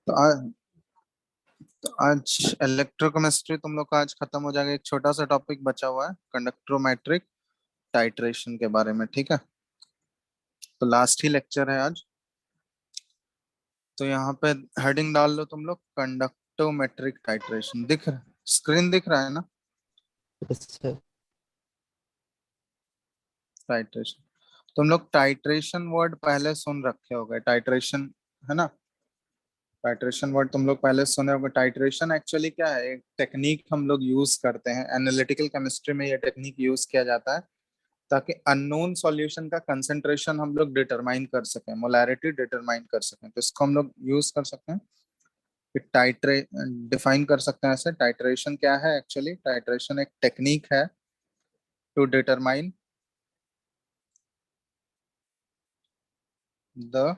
तो आज इलेक्ट्रोकेमिस्ट्री तुम लोग का आज खत्म हो जाएगा। एक छोटा सा टॉपिक बचा हुआ है कंडक्ट्रोमेट्रिक टाइट्रेशन के बारे में, ठीक है। तो लास्ट ही लेक्चर है आज। तो यहाँ पे हेडिंग डाल लो तुम लोग, कंडक्टोमेट्रिक टाइट्रेशन। स्क्रीन दिख रहा है ना? अच्छा। टाइट्रेशन, तुम लोग टाइट्रेशन वर्ड पहले सुन रखे होगे, टाइट्रेशन, है ना? टाइट्रेशन वर्ड तुम लोग पहले सुने होंगे। टाइट्रेशन एक्चुअली क्या है? एक टेक्निक हम लोग यूज करते हैं एनालिटिकल केमिस्ट्री में। ये टेक्निक यूज किया जाता है ताकि अननोन सॉल्यूशन का कंसंट्रेशन हम लोग डिटरमाइन कर सकें, मोलैरिटी डिटरमाइन कर सकें। तो इसको हम लोग यूज कर सकते हैं कि टाइट्रे डिफाइन कर सकते हैं ऐसे। टाइट्रेशन क्या है? एक्चुअली टाइट्रेशन एक टेक्निक है to determine the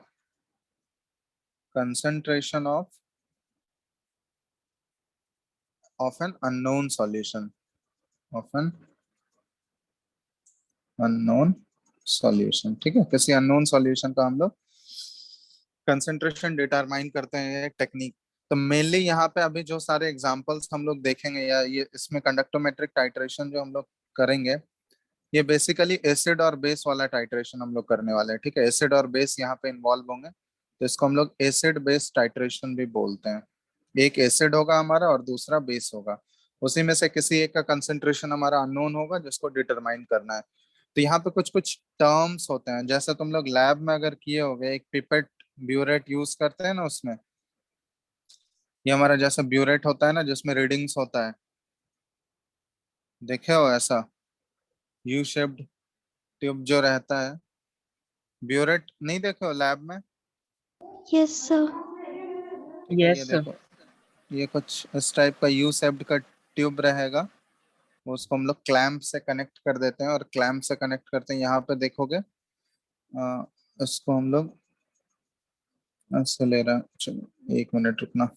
concentration of an unknown solution, of an unknown solution। ठीक है, किसी अननोन सॉल्यूशन का हम लोग कंसंट्रेशन डिटरमाइन करते हैं, एक टेक्निक। तो मेनली यहाँ पे अभी जो सारे एग्जांपल्स हम लोग देखेंगे, या ये इसमें कंडक्टोमेट्रिक टाइट्रेशन जो हम लोग करेंगे, ये बेसिकली एसिड और बेस वाला टाइट्रेशन हम लोग करने वाले हैं। ठीक है, एसिड और बेस यहाँ पे इन्वॉल्व होंगे, तो इसको हम लोग एसिड बेस टाइट्रेशन भी बोलते हैं। एक एसिड होगा हमारा और दूसरा बेस होगा, उसी में से किसी एक का कंसेंट्रेशन हमारा अननोन होगा जिसको डिटरमाइन करना है। तो यहाँ पे कुछ कुछ टर्म्स होते हैं, जैसे तुम लोग लैब में अगर किए होगे, एक पिपेट ब्यूरेट यूज करते हैं ना, उसमें ये हमारा जैसा ब्यूरेट होता है ना जिसमें रीडिंग्स होता है, देखे हो ऐसा यू शेप्ड ट्यूब जो रहता है, ब्यूरेट नहीं देखे हो लैब में? Yes sir. ठीक है, ये यस सर। देखो, ये कुछ इस टाइप का यू शेप्ड का ट्यूब रहेगा। उसको हम लोग क्लैंप से कनेक्ट कर देते हैं, और क्लैंप से कनेक्ट करते हैं। यहाँ पे देखोगे इसको हम लोग ऐसे ले रहे हैं। चलो एक मिनट रुकना।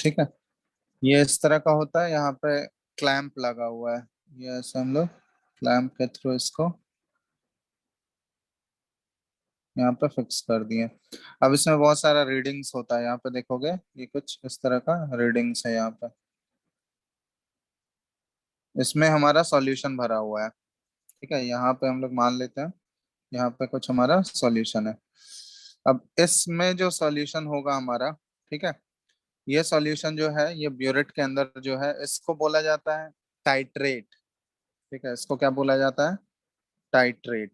ठीक है, ये इस तरह का होता है। यहाँ पे क्लैंप लगा हुआ है, ये ऐसे हम लोग क्लैंप के थ्रू इसको यहाँ पे फिक्स कर दिए। अब इसमें बहुत सारा रीडिंग्स होता है, यहाँ पे देखोगे ये कुछ इस तरह का रीडिंग्स है यहाँ पे। इसमें हमारा सॉल्यूशन भरा हुआ है। ठीक है, यहाँ पे हम लोग मान लेते हैं यहाँ पे कुछ हमारा सॉल्यूशन है। अब इसमें जो सॉल्यूशन होगा हमारा, ठीक है, ये सॉल्यूशन जो है ये ब्यूरेट के अंदर जो है, इसको बोला जाता है टाइट्रेट। ठीक है, इसको क्या बोला जाता है? टाइट्रेट।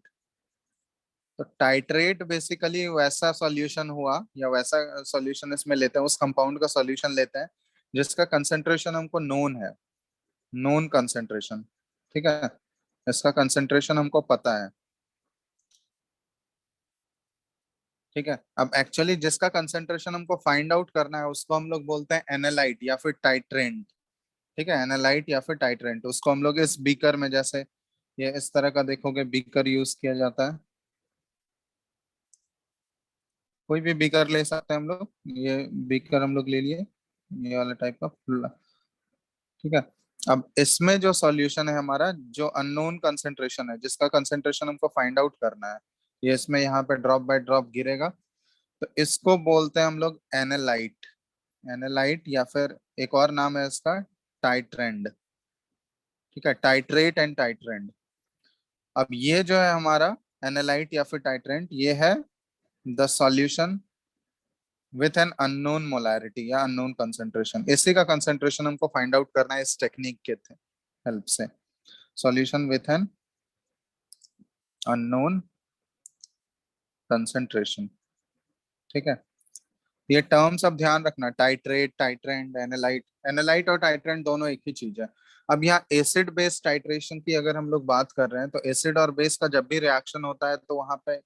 तो टाइट्रेट बेसिकली वैसा सॉल्यूशन हुआ, या वैसा सॉल्यूशन इसमें लेते हैं, उस कंपाउंड का सॉल्यूशन लेते हैं जिसका कंसंट्रेशन हमको नोन है, नोन कंसंट्रेशन। ठीक है, इसका कंसंट्रेशन हमको पता है। ठीक है, अब एक्चुअली जिसका कंसंट्रेशन हमको फाइंड आउट करना है उसको हम लोग बोलते हैं एनालाइट या फिर टाइट्रेंट। ठीक है, एनालाइट या फिर टाइट्रेंट, उसको हम लोग इस बीकर में, जैसे ये इस तरह का देखोगे बीकर यूज किया जाता है। कोई भी बीकर ले सकते हैं हम लोग, ये बीकर हम लोग ले लिए, ये वाला टाइप का फुल। ठीक है, अब इसमें जो सॉल्यूशन है हमारा, जो अननोन कंसंट्रेशन है, जिसका कंसंट्रेशन हमको फाइंड आउट करना है, ये इसमें यहाँ पे ड्रॉप बाय ड्रॉप गिरेगा। तो इसको बोलते हैं हम लोग एनालाइट। एनालाइट या फिर एक और नाम है इसका टाइट्रेंड। ठीक है, टाइट्रेट एंड टाइट्रेंड। अब ये जो है हमारा एनालाइट या फिर टाइट्रेंट, ये है the solution with an unknown molarity या अननोन कंसंट्रेशन। इसी का कंसंट्रेशन हमको फाइंड आउट करना है इस टेक्निक के हेल्प से। Solution with an unknown concentration. ठीक है, ये टर्म्स अब ध्यान रखना, टाइट्रेट, टाइट्रेंड, एनालाइट। एनालाइट और टाइट्रेंड दोनों एक ही चीज है। अब यहाँ एसिड बेस टाइट्रेशन की अगर हम लोग बात कर रहे हैं, तो एसिड और बेस का जब भी रिएक्शन होता है तो वहां पे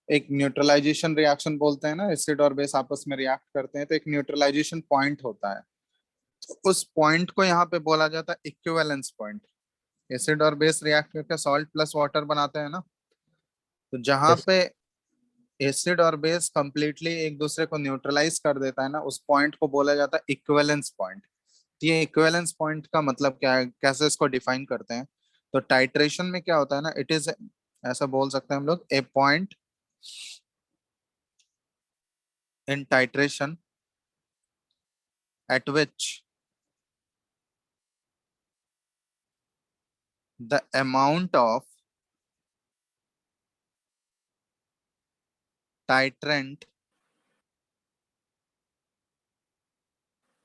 एक न्यूट्रलाइजेशन रिएक्शन बोलते हैं ना, एसिड और बेस आपस में रिएक्ट करते हैं तो एक न्यूट्रलाइजेशन पॉइंट होता है। तो उस पॉइंट को यहाँ पे बोला जाता है इक्विवेलेंस पॉइंट। एसिड और बेस रिएक्ट करके सॉल्ट प्लस वाटर बनाते हैं ना, तो जहां यस। पे एसिड और बेस कंप्लीटली एक दूसरे को न्यूट्रलाइज कर देता है ना, उस पॉइंट को बोला जाता है इक्विवेलेंस पॉइंट। ये इक्विवेलेंस पॉइंट का मतलब क्या है, कैसे इसको डिफाइन करते हैं? तो टाइट्रेशन में क्या होता है ना, इट इज, ऐसा बोल सकते हैं हम लोग, a point in titration at which the amount of titrant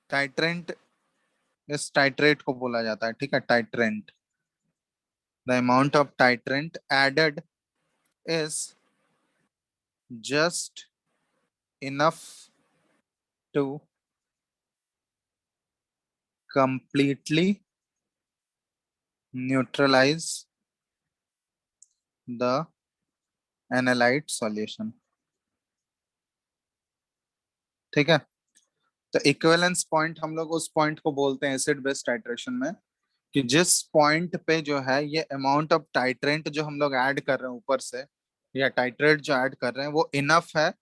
titrant इस टाइट्रेट को बोला जाता है, ठीक है, titrant. The amount of titrant added is just enough to completely neutralize the analyte solution, ठीक है। तो इक्विवेलेंस पॉइंट हम लोग उस पॉइंट को बोलते हैं एसिड बेस टाइट्रेशन में, कि जिस पॉइंट पे जो है ये अमाउंट ऑफ टाइट्रेंट जो हम लोग ऐड कर रहे हैं ऊपर से, या टाइट्रेट जो ऐड कर रहे हैं वो इनफ है,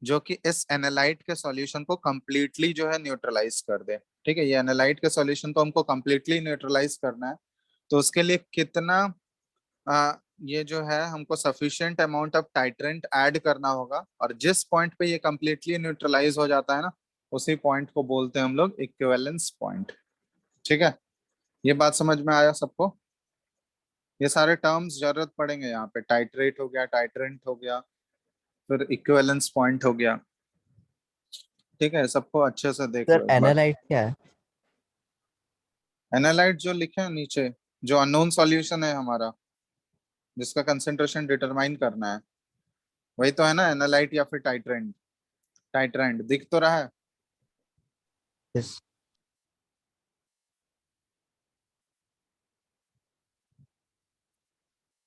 जो कि इस एनालाइट के सॉल्यूशन को कंप्लीटली जो है न्यूट्रलाइज कर दे, ठीक है। ये एनालाइट के सॉल्यूशन को हमको कंप्लीटली न्यूट्रलाइज करना है, तो उसके लिए कितना ये जो है हमको sufficient amount of titrant add करना होगा, और जिस पॉइंट पे ये कंप्लीटली न्यूट्रलाइज हो जाता है ना, उसी पॉइंट को बोलते हैं हम लोग इक्विवेलेंस पॉइंट, ठीक है। ये बात समझ में आया सबको? ये सारे टर्म्स जरूरत पड़ेंगे यहाँ पे, टाइट्रेट हो गया, टाइट्रेंट हो गया, फिर इक्विवेलेंस पॉइंट हो गया, ठीक है। सबको अच्छे से देख सर लो एक बार। एनालाइट क्या है? एनालाइट जो लिखे हैं नीचे, जो अननोन सॉल्यूशन है हमारा, जिसका कंसेंट्रेशन डिटरमाइन करना है, वही तो है ना एनालाइट या फिर टाइट्रेंट। टाइट्रेंट दिख तो रहा है। यस।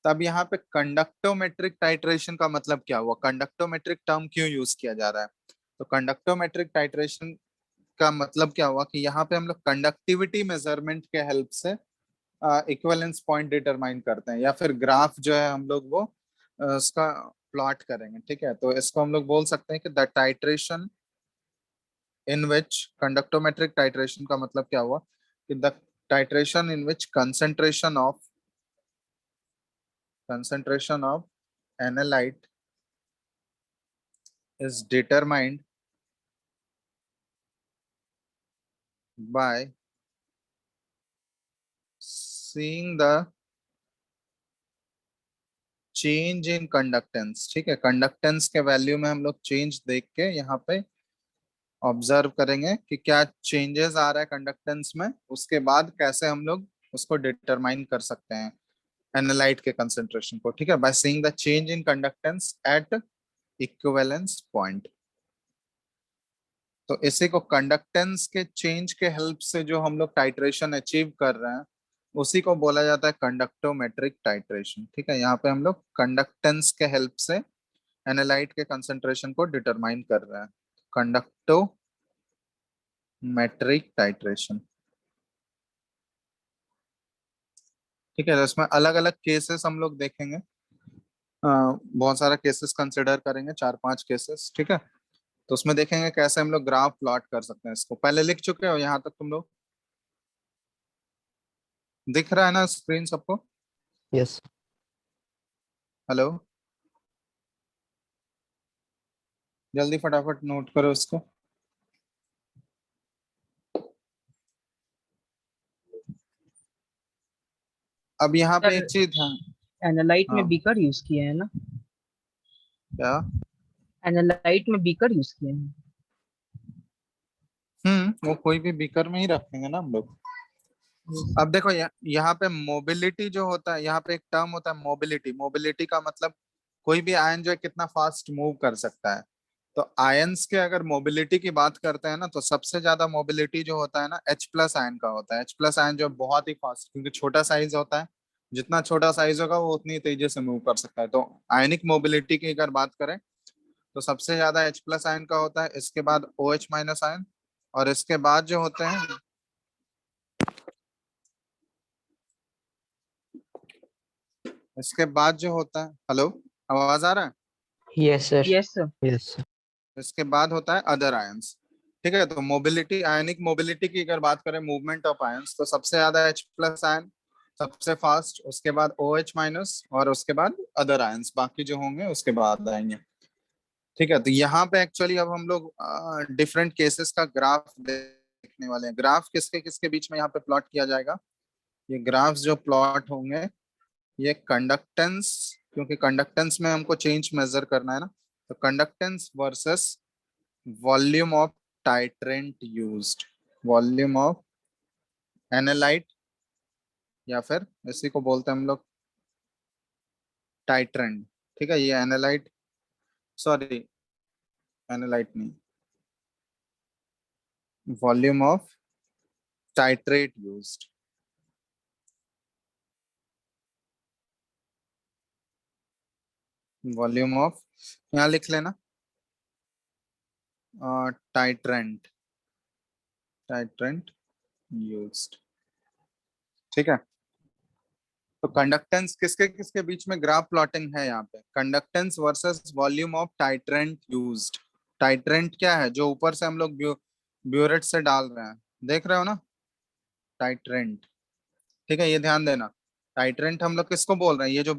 तब यहाँ पे कंडक्टोमेट्रिक टाइट्रेशन का मतलब क्या हुआ, कंडक्टोमेट्रिक टर्म क्यों यूज किया जा रहा है? तो कंडक्टोमेट्रिक टाइट्रेशन का मतलब क्या हुआ कि यहाँ पे हम लोग कंडक्टिविटी मेजरमेंट के हेल्प से इक्विवेलेंस पॉइंट डिटरमाइन करते हैं, या फिर ग्राफ जो है हम लोग वो उसका प्लॉट करेंगे, ठीक है। तो इसको हम लोग बोल सकते हैं कि the titration in which, conductometric titration का मतलब क्या हुआ कि the titration in which concentration of analyte is determined by seeing the change in conductance, ठीक है। कंडक्टेंस के वैल्यू में हम लोग चेंज देख के यहाँ पे ऑब्जर्व करेंगे कि क्या चेंजेस आ रहा है कंडक्टेंस में, उसके बाद कैसे हम लोग उसको डिटरमाइन कर सकते हैं एनालाइट के कंसेंट्रेशन को, ठीक है, by seeing the change in conductance at equivalence point. तो इसी को कंडक्टेंस के चेंज के हेल्प से जो हम लोग टाइट्रेशन अचीव कर रहे हैं, उसी को बोला जाता है कंडक्टोमेट्रिक टाइट्रेशन, ठीक है। यहाँ पे हम लोग कंडक्टेंस के हेल्प से एनालाइट के कंसेंट्रेशन को डिटरमाइन कर रहे हैं, कंडक्टोमेट्रिक टाइट्रेशन, ठीक है। तो इसमें अलग अलग केसेस हम लोग देखेंगे, बहुत सारा केसेस कंसिडर करेंगे, 4-5 केसेस, ठीक है। तो उसमें देखेंगे कैसे हम लोग ग्राफ प्लॉट कर सकते हैं। इसको पहले लिख चुके हो यहाँ तक तुम लोग? दिख रहा है ना स्क्रीन सबको? यस। हेलो, जल्दी फटाफट नोट करो इसको। अब यहाँ पे सर एक चीज है। एनालाइट में हाँ, बीकर यूज किए हैं ना? क्या? एनालाइट में बीकर यूज किए हैं। वो कोई भी बीकर में ही रखेंगे ना हम लोग। Yes. अब देखो यहाँ पे मोबिलिटी जो होता है, यहाँ पे एक टर्म होता है मोबिलिटी। मोबिलिटी का मतलब कोई भी आयन जो है कितना फास्ट मूव कर सकता है। तो आयंस के अगर मोबिलिटी की बात करते हैं ना, तो सबसे ज्यादा मोबिलिटी जो होता है ना H प्लस आयन का होता है। H प्लस आयन जो बहुत ही फास्ट, क्योंकि छोटा साइज होता है, जितना छोटा साइज होगा वो उतनी तेजी से मूव कर सकता है। तो आयनिक मोबिलिटी की अगर बात करें, तो सबसे ज्यादा H प्लस आयन का होता है, इसके बाद OH माइनस आयन, और इसके बाद जो होते हैं, इसके बाद जो होता है, हेलो, आवाज आ रहा है? Yes, sir. Yes, sir. Yes, sir. इसके बाद होता है अदर आयंस। ठीक है, तो मोबिलिटी, आयनिक मोबिलिटी की अगर बात करें, मूवमेंट ऑफ आयंस, तो सबसे ज्यादा H+ आयन सबसे फास्ट, उसके बाद OH-, और उसके बाद अदर आयंस, बाकी जो होंगे उसके बाद आएंगे। ठीक है, तो यहाँ पे एक्चुअली अब हम लोग डिफरेंट केसेस का ग्राफ देखने वाले हैं। ग्राफ किसके किसके बीच में यहाँ पे प्लॉट किया जाएगा? ये ग्राफ्स जो प्लॉट होंगे, ये कंडक्टेंस, क्योंकि कंडक्टेंस में हमको चेंज मेजर करना है ना, तो conductance versus volume of titrant used, volume of analyte, या फिर इसी को बोलते हैं हम लोग टाइट्रेंट। ठीक है, ये एनालाइट, सॉरी एनालाइट नहीं, volume of titrate used, volume of, यहाँ लिख लेना टाइट्रेंट, टाइट्रेंट यूज्ड। ठीक है, तो कंडक्टेंस किसके किसके बीच में ग्राफ प्लॉटिंग है यहाँ पे, conductance versus volume of titrant used. Titrant क्या है? जो ऊपर से हम लोग ब्यूरेट से डाल रहे हैं, देख रहे हो ना, टाइट्रेंट। ठीक है, ये ध्यान देना, टाइट्रेंट हम लोग किसको बोल रहे हैं? ये जो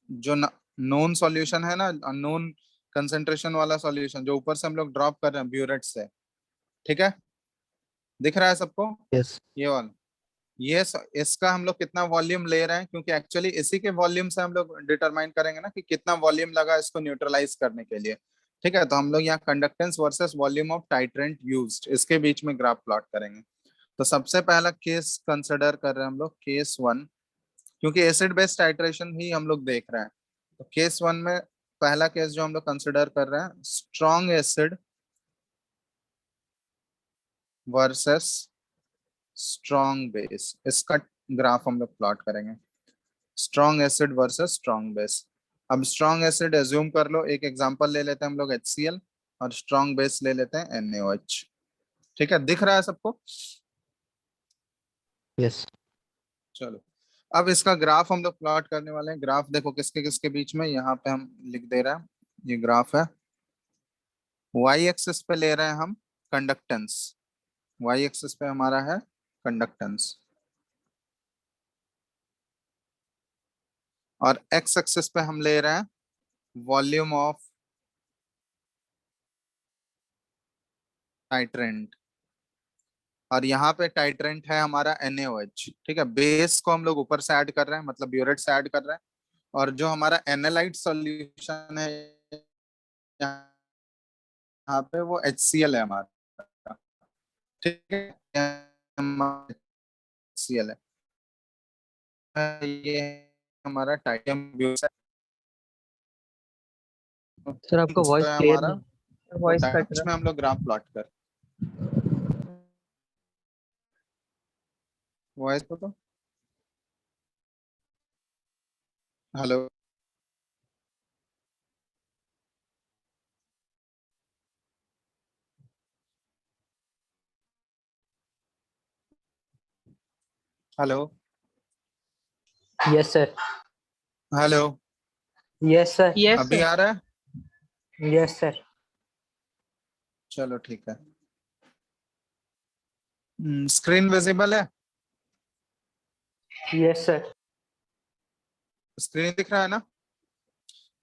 जो नोन सॉल्यूशन है ना, अननोन कंसेंट्रेशन वाला सॉल्यूशन, जो ऊपर से हम लोग ड्रॉप कर रहे हैं ब्यूरेट से। ठीक है, दिख रहा है सबको? Yes. ये वाला, इसका हम लोग कितना वॉल्यूम ले रहे हैं, क्योंकि एक्चुअली इसी के वॉल्यूम से हम लोग डिटरमाइन करेंगे ना कि कितना वॉल्यूम लगा इसको न्यूट्रलाइज करने के लिए। ठीक है, तो हम लोग यहाँ conductance versus volume of titrant used, इसके बीच में ग्राफ प्लॉट करेंगे। तो सबसे पहला केस कंसिडर कर रहे हैं हम लोग, केस 1, क्योंकि एसिड बेस टाइट्रेशन ही हम लोग देख रहे हैं। तो केस 1 में पहला केस जो हम लोग कंसिडर कर रहे हैं, strong acid versus strong base, इसका ग्राफ हम लोग प्लॉट करेंगे। Strong acid versus strong base. अब स्ट्रॉन्ग एसिड एज्यूम कर लो, एक एग्जांपल ले लेते हैं हम लोग HCl, और स्ट्रॉन्ग बेस ले लेते हैं NaOH। ठीक है, दिख रहा है सबको? Yes. चलो, अब इसका ग्राफ हम लोग प्लॉट करने वाले हैं। ग्राफ देखो किसके किसके बीच में, यहाँ पे हम लिख दे रहे हैं, ये ग्राफ है। Y एक्सिस पे ले रहे हैं हम कंडक्टेंस, Y एक्सिस पे हमारा है कंडक्टेंस, और X एक्सिस पे हम ले रहे हैं वॉल्यूम ऑफ टाइट्रेंट, और यहाँ पे टाइट्रेंट है हमारा NaOH। ठीक है, बेस को हम लोग ऊपर से ऐड कर रहे हैं, मतलब ब्यूरेट से ऐड कर रहे हैं, और जो हमारा एनालाइट सॉल्यूशन है यहाँ पे, वो HCl है हमारा। ठीक है, HCl है, ये हमारा टाइटेनियम Sir, आपका वॉइस क्लियर हमारा, नहीं. वॉइस कट टाइप्स रहा में हम लोग ग्राफ प्लॉट कर, वॉइस तो hello, hello, Yes, sir. Hello, Yes, sir. Yes अभी आ रहा है? Yes, sir. चलो ठीक है, स्क्रीन विजिबल है? Yes, sir. स्क्रीन दिख रहा है ना?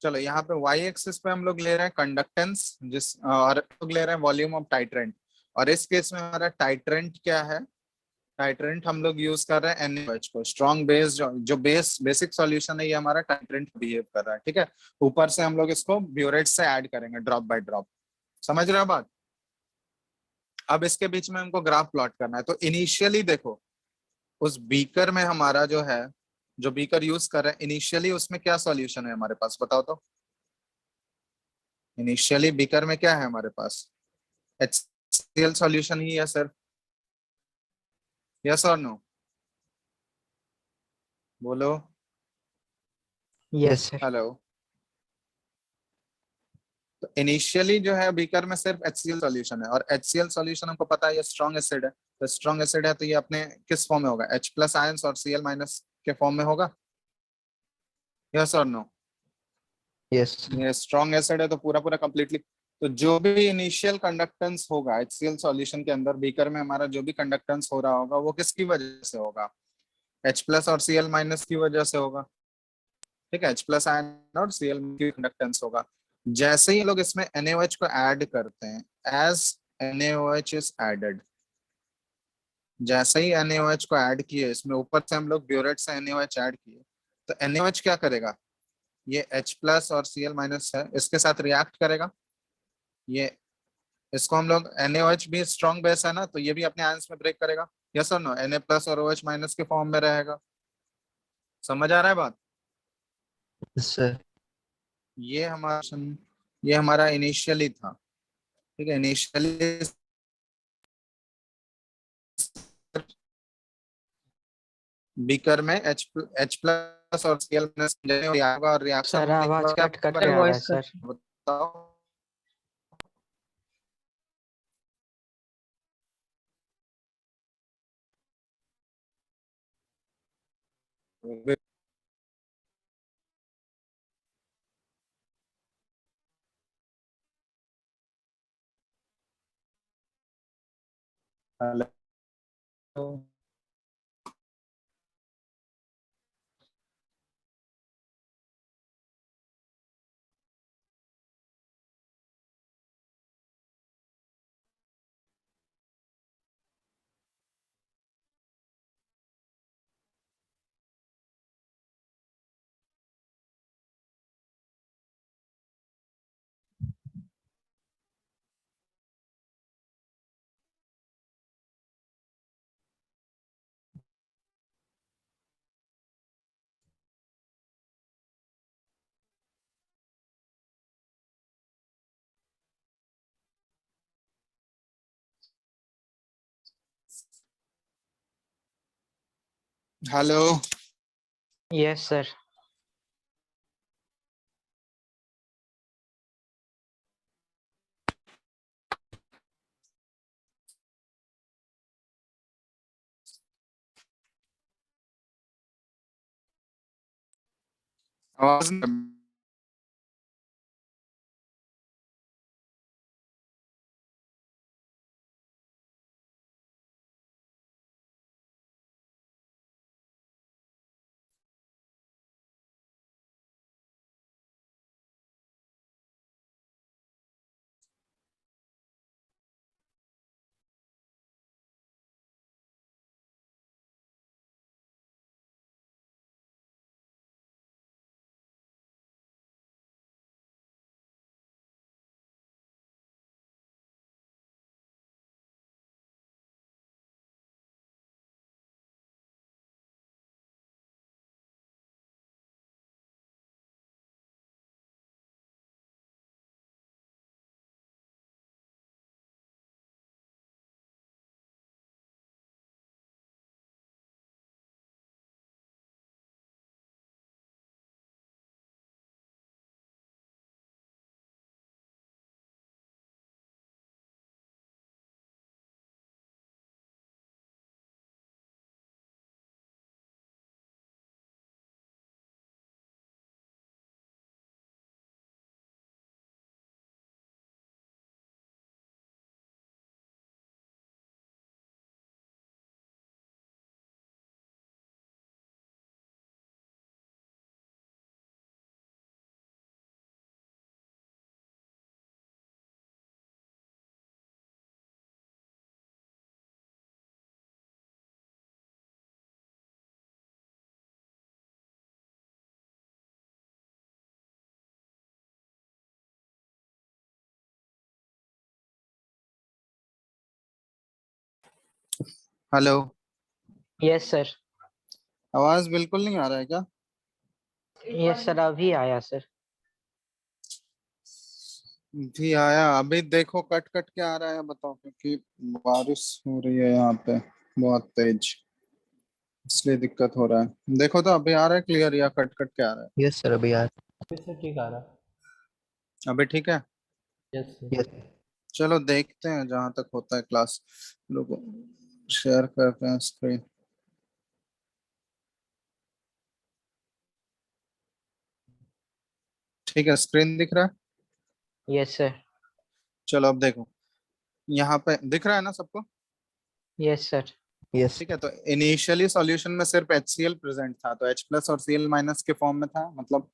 चलो, यहाँ पे Y एक्सिस पे हम लोग ले रहे हैं कंडक्टेंस, और हम लोग ले रहे हैं वॉल्यूम ऑफ टाइट्रेंट, और इस केस में हमारा टाइट्रेंट क्या है? टाइट्रेंट हम लोग यूज कर रहे हैं NaOH को, स्ट्रॉन्ग बेस, जो बेसिक सॉल्यूशन है, ये हमारा टाइट्रेंट बिहेव कर रहा है। ठीक है, ऊपर से हम लोग इसको ब्यूरेट से ऐड करेंगे ड्रॉप बाय ड्रॉप, समझ रहे हो बात? अब इसके बीच में हमको ग्राफ प्लॉट करना है। तो इनिशियली देखो, उस बीकर में हमारा जो है, जो बीकर यूज कर रहे हैं, इनिशियली उसमें क्या सॉल्यूशन है हमारे पास, बताओ तो। इनिशियली बीकर में क्या है हमारे पास? HCl सॉल्यूशन ही है सर, यस और नो, बोलो। Yes, sir. हेलो, तो इनिशियली जो है बीकर में सिर्फ HCl सॉल्यूशन है, और HCl सॉल्यूशन हमको पता है ये स्ट्रॉन्ग एसिड है। तो स्ट्रॉन्ग एसिड है, तो ये अपने किस फॉर्म में होगा? H+ आयंस और Cl- के फॉर्म में होगा, यस और नो? यस ये स्ट्रॉन्ग एसिड है तो पूरा पूरा कंप्लीटली, तो जो भी इनिशियल कंडक्टेंस होगा HCl सॉल्यूशन के अंदर बीकर में हमारा जो भी कंडक्टेंस हो रहा होगा वो किसकी वजह से होगा, H प्लस और Cl माइनस की वजह से होगा। ठीक है, H प्लस आयन और Cl की कंडक्टेंस होगा। जैसे ही लोग इसमें NaOH को ऐड करते हैं, एज NaOH इज एडेड, जैसे ही NaOH को ऐड किए इसमें, ऊपर से हम लोग ब्यूरेट से NaOH ऐड किए, तो NaOH क्या करेगा, ये H प्लस और Cl माइनस है इसके साथ रिएक्ट करेगा, ये इसको हम लोग NaOH भी स्ट्रॉन्ग बेस है ना, तो ये भी अपने आयंस में ब्रेक करेगा, यस और नो, Na प्लस और OH माइनस के फॉर्म में रहेगा। समझ आ रहा है बात? सर। ये हमारा इनिशियली था। ठीक है, इनिशियली बीकर में H प्लस और Cl माइनस और रिएक्शन सर होने के आवाज बाद क्या कट कट सर के आ रहा है वॉइस सर। बताओ। Hello, hello, yes sir. आवाज हेलो, यस सर। आवाज बिल्कुल नहीं आ रहा है क्या? यस सर अभी आया सर। भी आया, अभी देखो कट कट के आ रहा है, बताओ, क्योंकि बारिश हो रही है यहाँ पे बहुत तेज, इसलिए दिक्कत हो रहा है। देखो तो अभी आ रहा है क्लियर या कट कट के आ रहा है? यस सर अभी आया। से ठीक आ रहा। अभी ठीक है? Yes yes. चलो देखते हैं जहां तक होता है क्लास, लोगों शेयर करते हैं स्क्रीन। ठीक है, स्क्रीन दिख रहा है? Yes sir. चलो अब देखो, यहाँ पे दिख रहा है ना सबको? Yes sir. यस। ठीक है, तो इनिशियली सॉल्यूशन में सिर्फ HCl प्रेजेंट था, तो H प्लस और Cl माइनस के फॉर्म में था, मतलब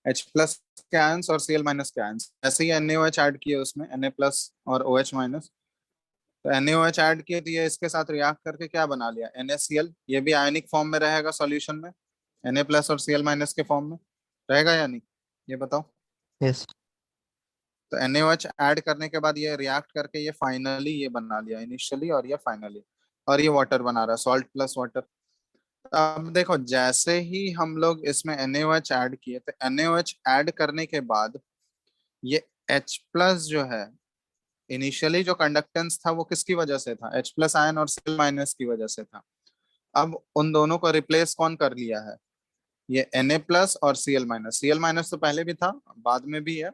H प्लस के आयंस और Cl माइनस के आयंस। ऐसे ही NaOH ऐड किए उसमें, Na प्लस और OH माइनस। तो NaOH ऐड किए तो ये इसके साथ रिएक्ट करके क्या बना लिया, NaCl। ये भी आयनिक फॉर्म में रहेगा सॉल्यूशन में, Na प्लस और Cl माइनस के फॉर्म में रहेगा या नहीं, ये बताओ। यस। तो NaOH ऐड करने के बाद ये रिएक्ट करके ये फाइनली ये बना लिया, इनिशियली और ये फाइनली, और ये वाटर बना रहा है, सॉल्ट प्लस वाटर। अब देखो, जैसे ही हम लोग इसमें NaOH ऐड किए, तो NaOH ऐड करने के बाद ये H प्लस जो है, इनिशियली जो कंडक्टेंस था वो किसकी वजह से था, H प्लस आयन और Cl माइनस की वजह से था। अब उन दोनों को रिप्लेस कौन कर लिया है, ये Na प्लस और Cl माइनस। Cl माइनस तो पहले भी था, बाद में भी है,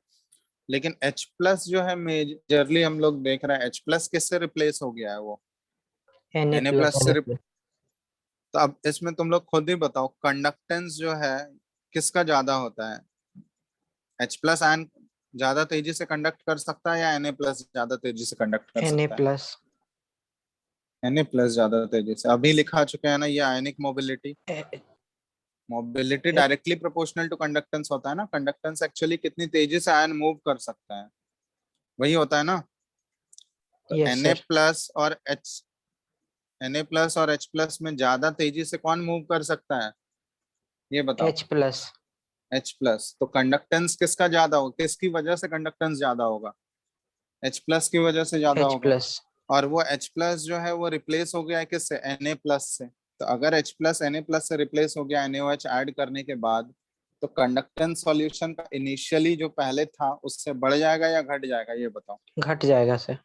लेकिन H प्लस जो है मेजरली हम लोग देख रहे हैं H प्लस किससे रिप्लेस हो गया है, वो Na Na प्लस। प्लस से। तो अब इसमें तुम लोग खुद ही बताओ, कंडक्टेंस जो है किसका ज्यादा होता है, H प्लस आयन ज्यादा तेजी से कंडक्ट कर सकता है या Na प्लस ज्यादा तेजी से कंडक्ट कर Na सकता प्लस। है? Na प्लस ज्यादा तेजी से। अभी लिखा चुके हैं ना ये आयनिक mobility. Mobility directly proportional to conductance होता है ना, कंडक्टेंस एक्चुअली कितनी तेजी से आयन मूव कर सकता है, वही होता है ना। तो यस Na सर। प्लस और Na प्लस और H प्लस में ज्यादा तेजी से कौन मूव कर सकता है, ये बताओ। H plus. H plus. तो कंडक्टेंस किसका ज्यादा होगा, किसकी वजह से कंडक्टेंस ज्यादा होगा, H प्लस की वजह से ज्यादा H होगा। प्लस। और वो H प्लस जो है वो रिप्लेस हो गया है किससे, Na प्लस से। तो अगर H प्लस Na प्लस से रिप्लेस हो गया NaOH ऐड करने के बाद, तो कंडक्टेंस सॉल्यूशन का इनिशियली जो पहले था उससे बढ़ जाएगा या घट जाएगा, ये बताओ। घट जाएगा सर।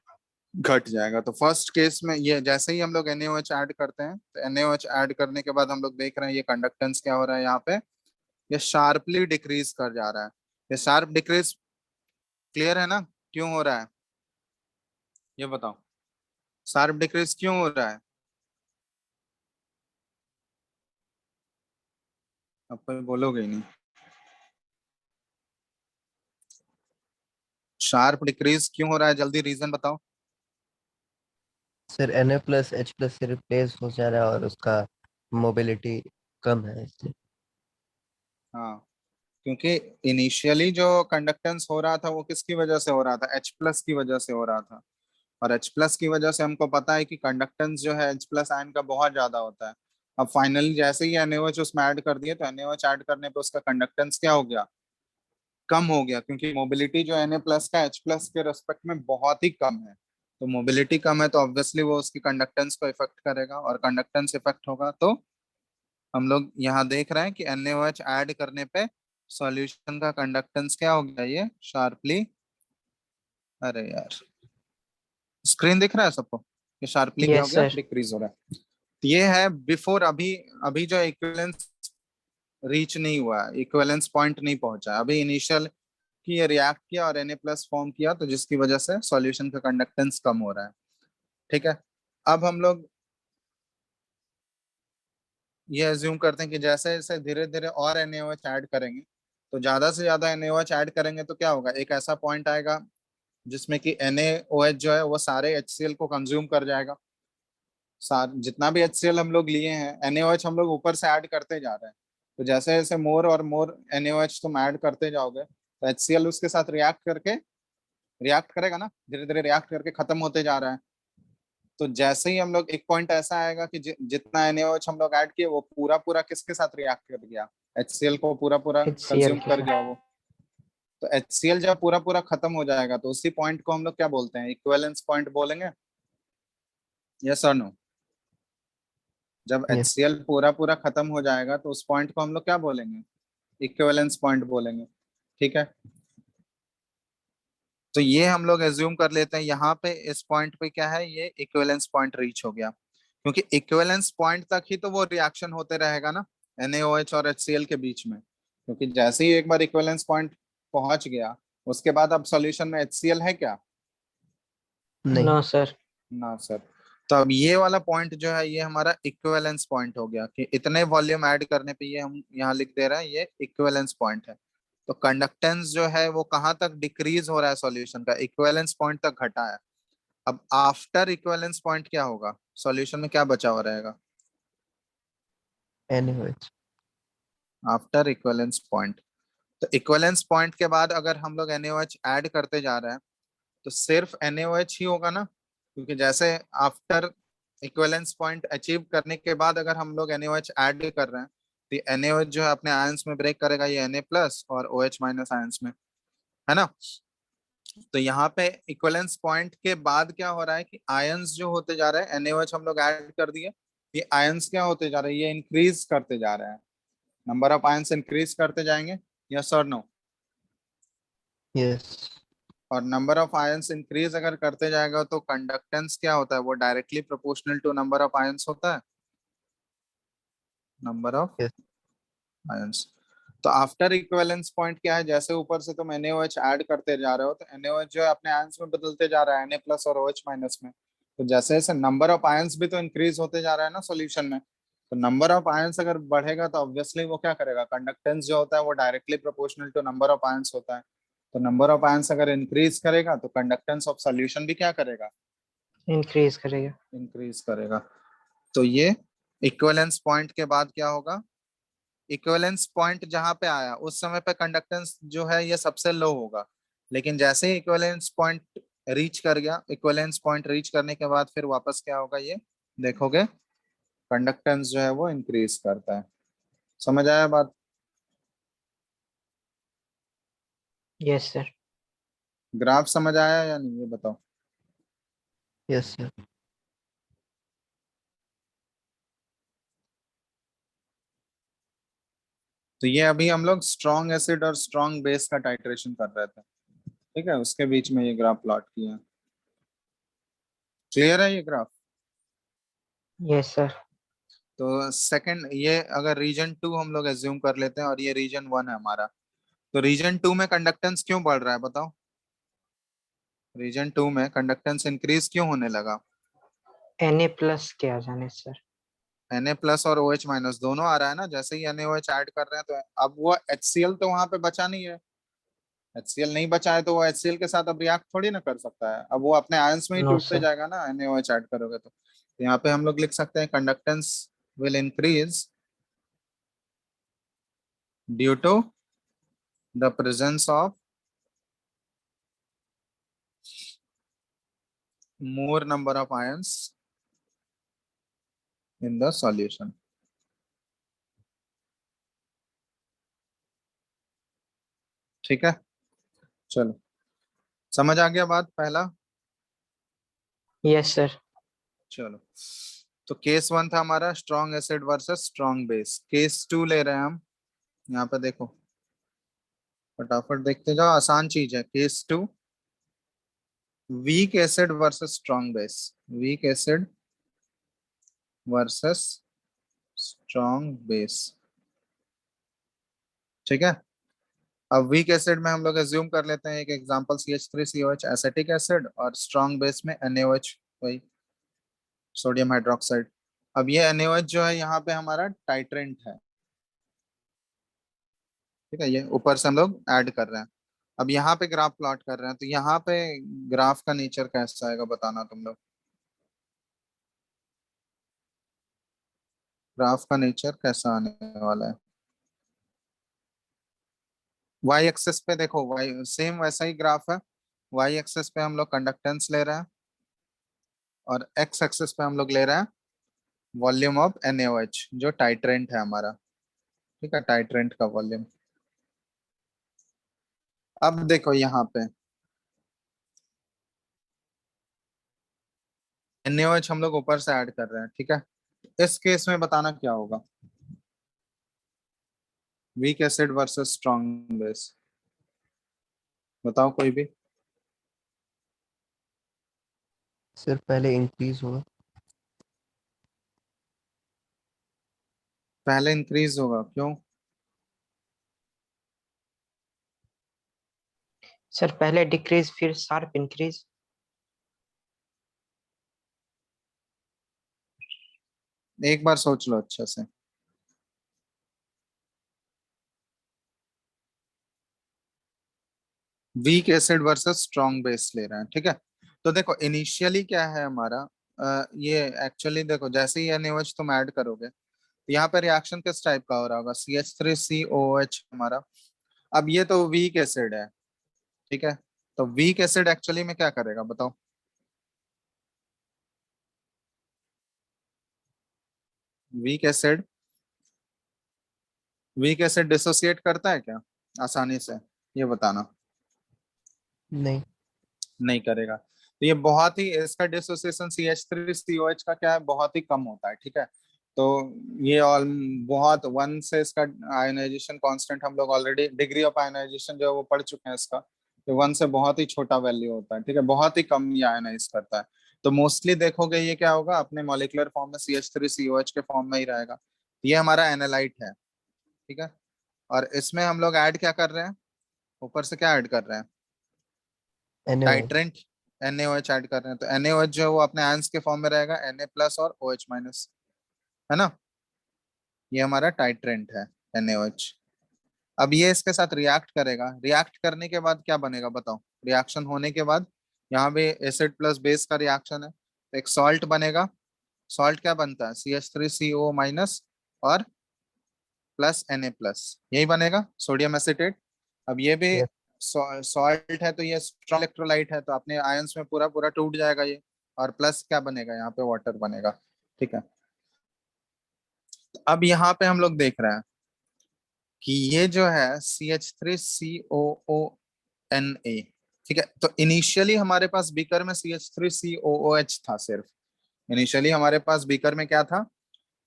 घट जाएगा। तो फर्स्ट केस में ये जैसे ही हम लोग NaOH ऐड करते हैं, तो NaOH ऐड करने के बाद हम लोग देख रहे हैं ये कंडक्टेंस क्या हो रहा है यहाँ पे, ये शार्पली डिक्रीज कर जा रहा है। ये शार्प डिक्रीज क्लियर है ना, क्यों हो रहा है, ये बताओ। शार्प डिक्रीज क्यों हो रहा है, अब कोई बोलोगे ही नहीं। शार्प डिक्रीज क्यों हो रहा है, जल्दी रीजन बताओ। Sir Na plus H plus से रिप्लेस हो जा रहा है और उसका मोबिलिटी कम है इसलिए। हाँ, क्योंकि इनिशियली जो कंडक्टेंस हो रहा था वो किसकी वजह से हो रहा था, H प्लस की वजह से हो रहा था। और H प्लस की वजह से हमको पता है कि कंडक्टेंस जो है H प्लस आयन का बहुत ज्यादा होता है। अब फाइनली जैसे ही NaOH उसमें ऐड कर दिए, तो NaOH ऐड करने पे उसका कंडक्टेंस क्या हो गया, कम हो गया, क्योंकि मोबिलिटी जो Na प्लस का H प्लस के रेस्पेक्ट में बहुत ही कम है। तो मोबिलिटी कम है तो ऑब्वियसली वो उसकी कंडक्टेंस को इफेक्ट करेगा, और कंडक्टेंस इफेक्ट होगा तो हम लोग यहाँ देख रहे हैं कि NaOH ऐड करने पे सॉल्यूशन का कंडक्टेंस क्या हो गया, ये शार्पली, अरे यार स्क्रीन दिख रहा है सबको, ये शार्पली क्या हो यस गया, सर। डिक्रीज हो रहा है। तो ये है बिफोर, अभी अभी जो इक्विवेलेंस रीच नहीं हुआ, इक्विवेलेंस पॉइंट नहीं पहुंचा अभी, इनिशियल की ये रिएक्ट किया और Na प्लस फॉर्म किया, तो जिसकी वजह से सॉल्यूशन का कंडक्टेंस कम हो रहा है। ठीक है, अब हम लोग ये अज्यूम करते हैं कि जैसे जैसे धीरे धीरे और NaOH ऐड करेंगे, तो ज्यादा से ज्यादा NaOH ऐड करेंगे तो क्या होगा, एक ऐसा पॉइंट आएगा जिसमें कि NaOH जो है वो सारे HCl को कंज्यूम कर जाएगा। सार जितना भी HCl हम लोग लिए हैं, NaOH हम लोग ऊपर से ऐड करते जा रहे हैं। तो जैसे जैसे मोर और मोर NaOH तुम ऐड करते जाओगे, तो HCl उसके साथ रिएक्ट करके, रिएक्ट करेगा ना, धीरे धीरे रिएक्ट करके खत्म होते जा रहा है। तो जैसे ही हम लोग एक पॉइंट ऐसा आएगा कि जितना NaOH हम लोग ऐड किए वो पूरा पूरा किसके साथ रिएक्ट कर गया, HCl को पूरा पूरा HCl कंज्यूम के कर साथ। गया वो। तो HCl जब पूरा पूरा खत्म हो जाएगा, तो उसी पॉइंट को हम लोग क्या बोलते हैं, इक्विवेलेंस पॉइंट बोलेंगे, यस और नो। जब यस। HCl पूरा पूरा खत्म हो जाएगा तो उस पॉइंट को हम लोग क्या बोलेंगे, इक्विवेलेंस पॉइंट बोलेंगे। ठीक है, तो ये हम लोग एज्यूम कर लेते हैं यहाँ पे, इस पॉइंट पे क्या है, ये इक्विवेलेंस पॉइंट रीच हो गया, क्योंकि इक्विवेलेंस पॉइंट तक ही तो वो रिएक्शन होते रहेगा ना NaOH और HCl के बीच में। क्योंकि जैसे ही एक बार इक्विवेलेंस पॉइंट पहुंच गया, उसके बाद अब सॉल्यूशन में HCl है क्या, नहीं। No sir. ना सर। तो अब ये वाला पॉइंट जो है ये हमारा इक्विवेलेंस पॉइंट हो गया, कि इतने वॉल्यूम ऐड करने पे ये हम यहाँ लिख दे रहे हैं, ये इक्विवेलेंस पॉइंट है। तो कंडक्टेंस जो है वो कहाँ तक डिक्रीज हो रहा है सॉल्यूशन का, इक्विवेलेंस पॉइंट तक घटा है। अब आफ्टर इक्विवेलेंस पॉइंट क्या होगा, सॉल्यूशन में क्या बचा हुआ रहेगा NaOH। After equivalence point? तो इक्विवेलेंस पॉइंट के बाद अगर हम लोग NaOH ऐड करते जा रहे हैं तो सिर्फ NaOH ही होगा ना, क्योंकि जैसे आफ्टर इक्विवेलेंस पॉइंट अचीव करने के बाद अगर हम लोग NaOH ऐड कर रहे हैं तो ये NaOH जो है अपने आयंस में ब्रेक करेगा, ये Na प्लस और OH माइनस आयंस में, है ना। तो यहाँ पे इक्विवेलेंस पॉइंट के बाद क्या हो रहा है कि आयंस जो होते जा रहे हैं, NaOH हम लोग ऐड कर दिए, ये आयंस क्या होते जा रहे हैं, ये इंक्रीज करते जा रहे हैं, नंबर ऑफ आयंस इंक्रीज करते जाएंगे, यस और नो। यस। और नंबर ऑफ आयंस इंक्रीज अगर करते जाएगा तो कंडक्टेंस क्या होता है, वो directly proportional to number of ions होता है, नंबर ऑफ यस। आयंस। तो आफ्टर इक्विवेलेंस पॉइंट क्या है, जैसे ऊपर से तुम NaOH ऐड करते जा रहे हो तो NaOH जो है अपने आयंस में बदलते जा रहा है, Na प्लस और OH माइनस में। तो जैसे जैसे नंबर ऑफ आयंस भी तो इंक्रीज होते जा रहा है ना सॉल्यूशन में, तो नंबर ऑफ आयंस अगर बढ़ेगा तो ऑब्वियसली वो क्या करेगा, कंडक्टेंस जो होता है वो directly proportional to number of ions होता है। तो नंबर ऑफ आयंस अगर इंक्रीज करेगा तो कंडक्टेंस ऑफ सॉल्यूशन भी क्या करेगा, इंक्रीज करेगा। इंक्रीज करेगा। तो ये इक्विवेलेंस पॉइंट के बाद क्या होगा, इक्विवेलेंस पॉइंट जहां पे आया उस समय पे कंडक्टेंस जो है ये सबसे लो होगा, लेकिन जैसे ही इक्विवेलेंस पॉइंट रीच कर गया, इक्विवेलेंस पॉइंट रीच करने के बाद फिर वापस क्या होगा, ये देखोगे कंडक्टेंस जो है वो इंक्रीज करता है। समझ आया बात? Yes sir. ग्राफ समझ आया या नहीं, ये बताओ। Yes sir. तो ये अभी हम लोग स्ट्रॉन्ग एसिड और स्ट्रॉन्ग बेस का टाइट्रेशन कर रहे थे, ठीक है, उसके बीच में ये ग्राफ प्लॉट किया। क्लियर है ये ग्राफ? Yes sir. तो सेकंड, ये अगर रीजन 2 हम लोग एज्यूम कर लेते हैं और ये रीजन 1 है हमारा, तो रीजन 2 में कंडक्टेंस क्यों बढ़ रहा है बताओ, रीजन 2 में कंडक्टेंस इंक्रीज क्यों होने लगा? Na प्लस के आ जाने सर। Na प्लस और OH माइनस दोनों आ रहा है ना, जैसे ही NaOH ऐड कर रहे हैं तो अब वो HCl तो वहां पे बचा नहीं है, HCl नहीं बचा है तो वो HCl के साथ अब रिएक्ट थोड़ी ना कर सकता है, अब वो अपने आयंस में ही नो टूटते सर। जाएगा ना NaOH ऐड करोगे तो यहाँ पे हम लोग लिख सकते हैं conductance will increase due to the presence of more number of ions in the solution। ठीक है, चलो समझ आ गया बात पहला। Yes sir. चलो, तो केस 1 था हमारा strong acid versus strong base, case 2 ले रहे हैं हम। यहाँ पे देखो, फटाफट देखते जाओ, आसान चीज है। Case 2, weak acid versus strong base, weak acid versus strong base, ठीक है। अब वीक एसिड में हम लोग एज्यूम कर लेते हैं एक एग्जांपल CH3COH एसिटिक एसिड, और स्ट्रॉन्ग बेस में NaOH, वही सोडियम हाइड्रोक्साइड। अब ये NaOH जो है यहाँ पे हमारा टाइट्रेंट है, ठीक है, ये ऊपर से हम लोग ऐड कर रहे हैं। अब यहाँ पे ग्राफ प्लॉट कर रहे हैं, तो यहाँ पे ग्राफ का नेचर कैसा आएगा बताना तुम लोग, ग्राफ का नेचर कैसा आने वाला है। वाई एक्सेस पे देखो, वाई सेम वैसा ही ग्राफ है, वाई एक्सेस पे हम लोग कंडक्टेंस ले रहे हैं और एक्स एक्सेस पे हम लोग ले रहे हैं वॉल्यूम ऑफ NaOH जो टाइट्रेंट है हमारा, ठीक है, टाइट्रेंट का वॉल्यूम। अब देखो यहाँ पे NaOH हम लोग ऊपर से ऐड कर रहे हैं, ठीक है, इस केस में बताना क्या होगा, weak acid versus strong base, बताओ कोई भी। सिर्फ पहले इंक्रीज होगा। पहले इंक्रीज होगा, क्यों? सर पहले डिक्रीज फिर शार्प इंक्रीज। एक बार सोच लो अच्छे से। Weak acid versus strong base ले रहे हैं, ठीक है। तो देखो इनिशियली क्या है हमारा, ये एक्चुअली देखो जैसे ही NaOH तुम ऐड करोगे तो यहाँ पे रिएक्शन किस टाइप का हो रहा होगा, CH3COOH हमारा। अब ये तो वीक एसिड है, ठीक है। तो वीक एसिड एक्चुअली में क्या करेगा बताओ। Weak acid weak acid dissociate करता है क्या आसानी से, ये बताना। नहीं। नहीं करेगा। तो ये बहुत ही, इसका डिसोसिएशन CH3COH का क्या है, बहुत ही कम होता है, ठीक है। तो ये ऑल बहुत, वन से इसका आयोनाइजेशन कांस्टेंट हम लोग ऑलरेडी, डिग्री ऑफ आयोनाइजेशन जो है वो पढ़ चुके हैं इसका। तो वन से बहुत ही छोटा वैल्यू होता है, ठीक है, बहुत ही कम ये आयोनाइज करता है। तो मोस्टली देखोगे ये क्या होगा, अपने मॉलिक्यूलर फॉर्म में CH3COH के फॉर्म में ही रहेगा। ये हमारा एनालाइट है, ठीक है। और इसमें हम लोग ऐड क्या कर रहे हैं, ऊपर से क्या ऐड कर रहे हैं, NaOH। टाइट्रेंट, NaOH ऐड कर रहे हैं। तो NaOH जो है वो अपने आयंस के फॉर्म में रहेगा, Na प्लस और OH माइनस, है ना। ये हमारा टाइट्रेंट है NaOH। अब ये इसके साथ रिएक्ट करेगा, रिएक्ट करने के बाद क्या बनेगा बताओ। रिएक्शन होने के बाद यहाँ पे एसिड प्लस बेस का रिएक्शन है, तो एक सॉल्ट बनेगा। सॉल्ट क्या बनता है, CH3CO माइनस और प्लस Na प्लस, यही बनेगा सोडियम एसिटेट। अब ये भी यस। सॉल्ट है, तो ये स्ट्रॉन्ग इलेक्ट्रोलाइट है, तो अपने आयंस में पूरा पूरा टूट जाएगा ये। और प्लस क्या बनेगा, यहाँ पे वाटर बनेगा, ठीक है। अब यहाँ पे हम लोग देख रहे हैं कि ये जो है CH3COONA, ठीक है। तो इनिशियली हमारे पास बीकर में CH3COOH था सिर्फ। इनिशियली हमारे पास बीकर में क्या था,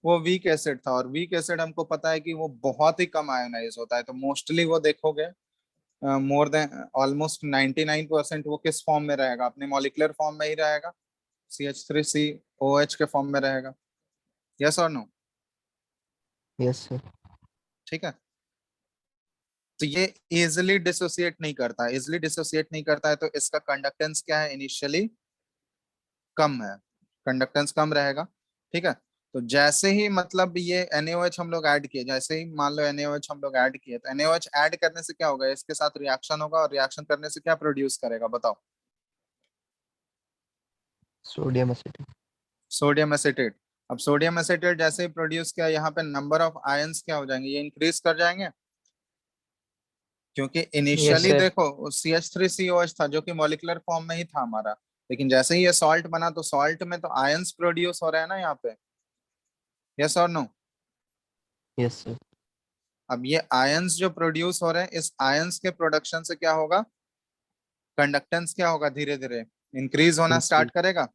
वो वीक एसिड था। और वीक एसिड हमको पता है कि वो बहुत ही कम आयोनाइज होता है। तो मोस्टली वो देखोगे मोर देन ऑलमोस्ट 99% वो किस फॉर्म में रहेगा, अपने मॉलिक्यूलर फॉर्म में ही रहेगा, CH3COH के फॉर्म में रहेगा। यस और नो, यस सर। ठीक है। तो ये इजिली डिसोसिएट नहीं करता, इजिली डिसोसिएट नहीं करता है, तो इसका कंडक्टेंस क्या है, इनिशियली कम है, कंडक्टेंस कम रहेगा, ठीक है। तो जैसे ही मतलब ये NaOH हम लोग ऐड किए, जैसे ही मान लो NaOH हम लोग ऐड किए, तो NaOH ऐड करने से क्या होगा, इसके साथ रिएक्शन होगा, और रिएक्शन करने से क्या प्रोड्यूस करेगा बताओ, सोडियम एसिटेट। Sodium acetate. अब सोडियम एसिटेट जैसे ही प्रोड्यूस किया, यहाँ पे नंबर ऑफ आयंस क्या हो जाएंगे, ये इंक्रीज कर जाएंगे। क्योंकि यस इनिशियली सर। देखो CH3COH था जो कि मॉलिक्यूलर फॉर्म में ही था हमारा, लेकिन जैसे ही ये सॉल्ट बना तो सॉल्ट में तो आयंस प्रोड्यूस हो रहे हैं ना यहाँ पे। यस और नो। Yes sir. अब ये आयंस जो प्रोड्यूस हो रहे हैं, इस आयंस के प्रोडक्शन से क्या होगा, कंडक्टेंस क्या होगा, धीरे धीरे इंक्रीज होना स्टार्ट करेगा।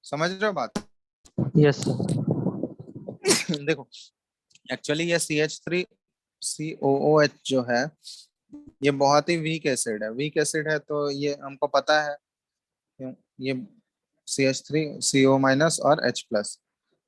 समझ रहे हो बात। Yes sir. देखो एक्चुअली ये CH3COOH जो है ये बहुत ही वीक एसिड है, वीक एसिड है, तो ये हमको पता है। ये CH3CO माइनस और H प्लस,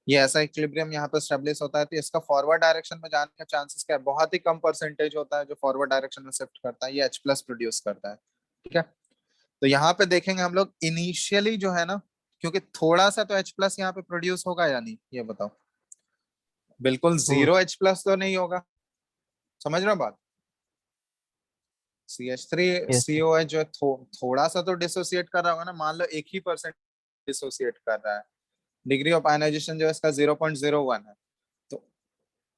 ये ऐसा इक्विलिब्रियम यहाँ पे स्टेब्लिश होता है। तो इसका फॉरवर्ड डायरेक्शन में जाने का चांसेस क्या है, बहुत ही कम परसेंटेज होता है जो फॉरवर्ड डायरेक्शन में शिफ्ट करता है, ये H प्लस प्रोड्यूस करता है, ठीक है। तो यहाँ पे देखेंगे हम लोग इनिशियली जो है ना, क्योंकि थोड़ा सा तो H प्लस यहाँ पे प्रोड्यूस होगा या नहीं, ये बताओ। बिल्कुल हो जीरो H प्लस तो नहीं होगा, समझ रहे हो बात। Yes sir. CH3COH जो है थोड़ा सा तो डिसोसिएट कर रहा होगा ना, मान लो 1% डिसोसिएट कर रहा है, डिग्री ऑफ आयनाइजेशन जो है इसका 0.01 है, तो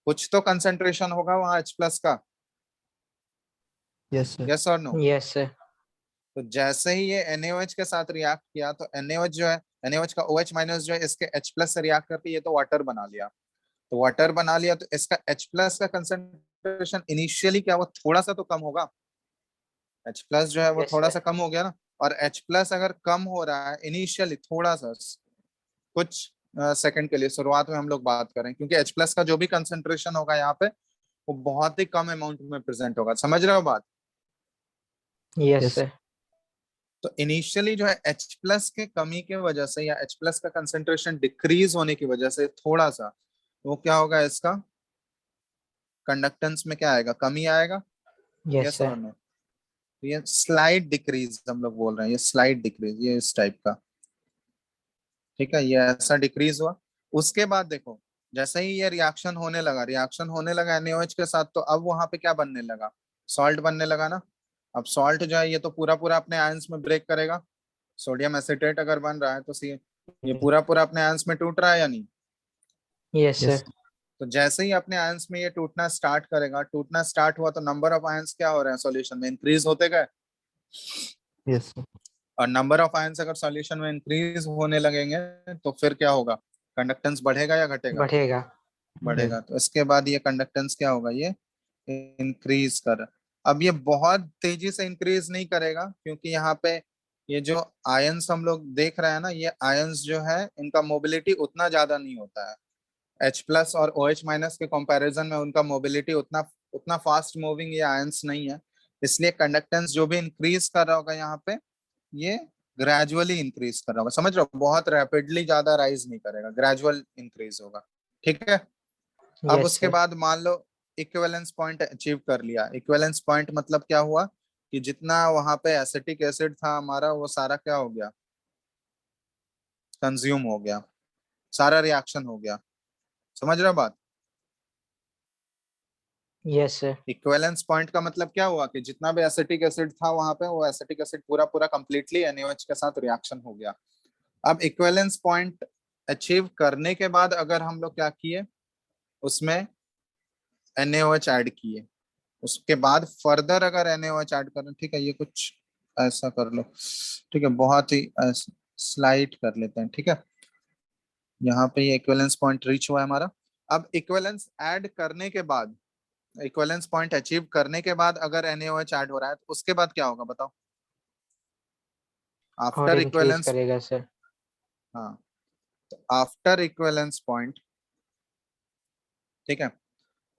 कुछ तो कंसेंट्रेशन होगा वहां H प्लस का। Yes sir. यस और नो। Yes sir. तो जैसे ही ये NaOH के साथ रिएक्ट किया, तो NaOH जो है, NaOH का OH माइनस जो है इसके H प्लस से रिएक्ट करके ये तो वाटर बना लिया। तो वाटर बना लिया, तो इसका H प्लस का कंसेंट्रेशन इनिशियली क्या, वो थोड़ा सा तो कम होगा। H प्लस जो है वो यस थोड़ा सा सर। कम हो गया ना। और H प्लस अगर कम हो रहा है इनिशियली थोड़ा सा, कुछ सेकंड के लिए शुरुआत में हम लोग बात करें, क्योंकि H प्लस का जो भी कंसेंट्रेशन होगा यहाँ पे वो बहुत ही कम अमाउंट में प्रेजेंट होगा, समझ रहे हो बात। Yes yes. सर। तो इनिशियली जो है H प्लस के कमी के वजह से, या H प्लस का कंसेंट्रेशन डिक्रीज होने की वजह से थोड़ा सा, वो क्या होगा, इसका कंडक्टेंस में क्या आएगा, कमी आएगा। यस यस और सर। नो। तो ये स्लाइड डिक्रीज हम लोग बोल रहे हैं, ये स्लाइड डिक्रीज, ये इस टाइप का, ठीक है, ये ऐसा डिक्रीज हुआ। उसके बाद देखो जैसे ही ये रिएक्शन होने लगा, रिएक्शन होने लगा NaOH के साथ, तो अब वहां पे क्या बनने लगा, सॉल्ट बनने लगा ना। अब सॉल्ट जो है ये तो पूरा पूरा अपने आयंस में ब्रेक करेगा। सोडियम एसिटेट अगर बन रहा है तो ये पूरा पूरा अपने आयंस में टूट रहा है या नहीं? Yes, Yes. sir. तो जैसे ही अपने आयंस में ये टूटना स्टार्ट करेगा, टूटना स्टार्ट हुआ तो नंबर ऑफ आयंस क्या हो रहे हैं सॉल्यूशन में, इंक्रीज होते गए। Yes, sir. और नंबर ऑफ आयंस अगर सॉल्यूशन में इंक्रीज होने लगेंगे तो फिर क्या होगा, कंडक्टेंस बढ़ेगा या घटेगा? बढ़ेगा। बढ़ेगा। तो इसके बाद ये कंडक्टेंस क्या होगा, ये इंक्रीज कर। अब ये बहुत तेजी से इंक्रीज नहीं करेगा, क्योंकि यहाँ पे ये जो आयंस हम लोग देख रहे हैं ना, ये आयंस जो है इनका मोबिलिटी उतना ज्यादा नहीं होता है। H प्लस और OH माइनस के कंपैरिजन में उनका मोबिलिटी उतना उतना फास्ट मूविंग ये आयंस नहीं है। इसलिए कंडक्टेंस जो भी इंक्रीज कर रहा होगा यहाँ पे, ये ग्रेजुअली इंक्रीज कर रहा होगा। समझ रहे हो, बहुत रैपिडली ज्यादा राइज नहीं करेगा, ग्रेजुअल इंक्रीज होगा। ठीक है। अब Yes, उसके sir. बाद मान लो इक्विवेलेंस पॉइंट अचीव कर लिया। इक्विवेलेंस पॉइंट मतलब क्या हुआ कि जितना वहां पे एसिटिक एसिड था हमारा, वो सारा क्या हो गया, कंज्यूम हो गया, सारा रिएक्शन हो गया। समझ रहे हो बात? Yes, sir. इक्विवेलेंस पॉइंट का मतलब क्या हुआ कि जितना भी एसिटिक एसिड था वहां पे, वो एसिटिक एसिड पूरा पूरा कंप्लीटली NaOH के साथ रिएक्शन हो गया। अब इक्विवेलेंस पॉइंट अचीव करने के बाद अगर हम लोग क्या किए, उसमें NaOH ऐड किए, उसके बाद फर्दर अगर NaOH ऐड करें, ठीक है, ये कुछ ऐसा कर लो, ठीक है, बहुत ही स्लाइड कर लेते हैं, ठीक है। यहाँ पे ये इक्विवेलेंस पॉइंट रीच हुआ है हमारा। अब इक्विवेलेंस ऐड करने के बाद, इक्विवेलेंस पॉइंट अचीव करने के बाद अगर NaOH ऐड हो रहा है तो उसके बाद क्या होगा बताओ, और आफ्टर इंक्रीज इक्विवेलेंस। करेगा सर। हाँ, तो आफ्टर इक्विवेलेंस पॉइंट, ठीक है,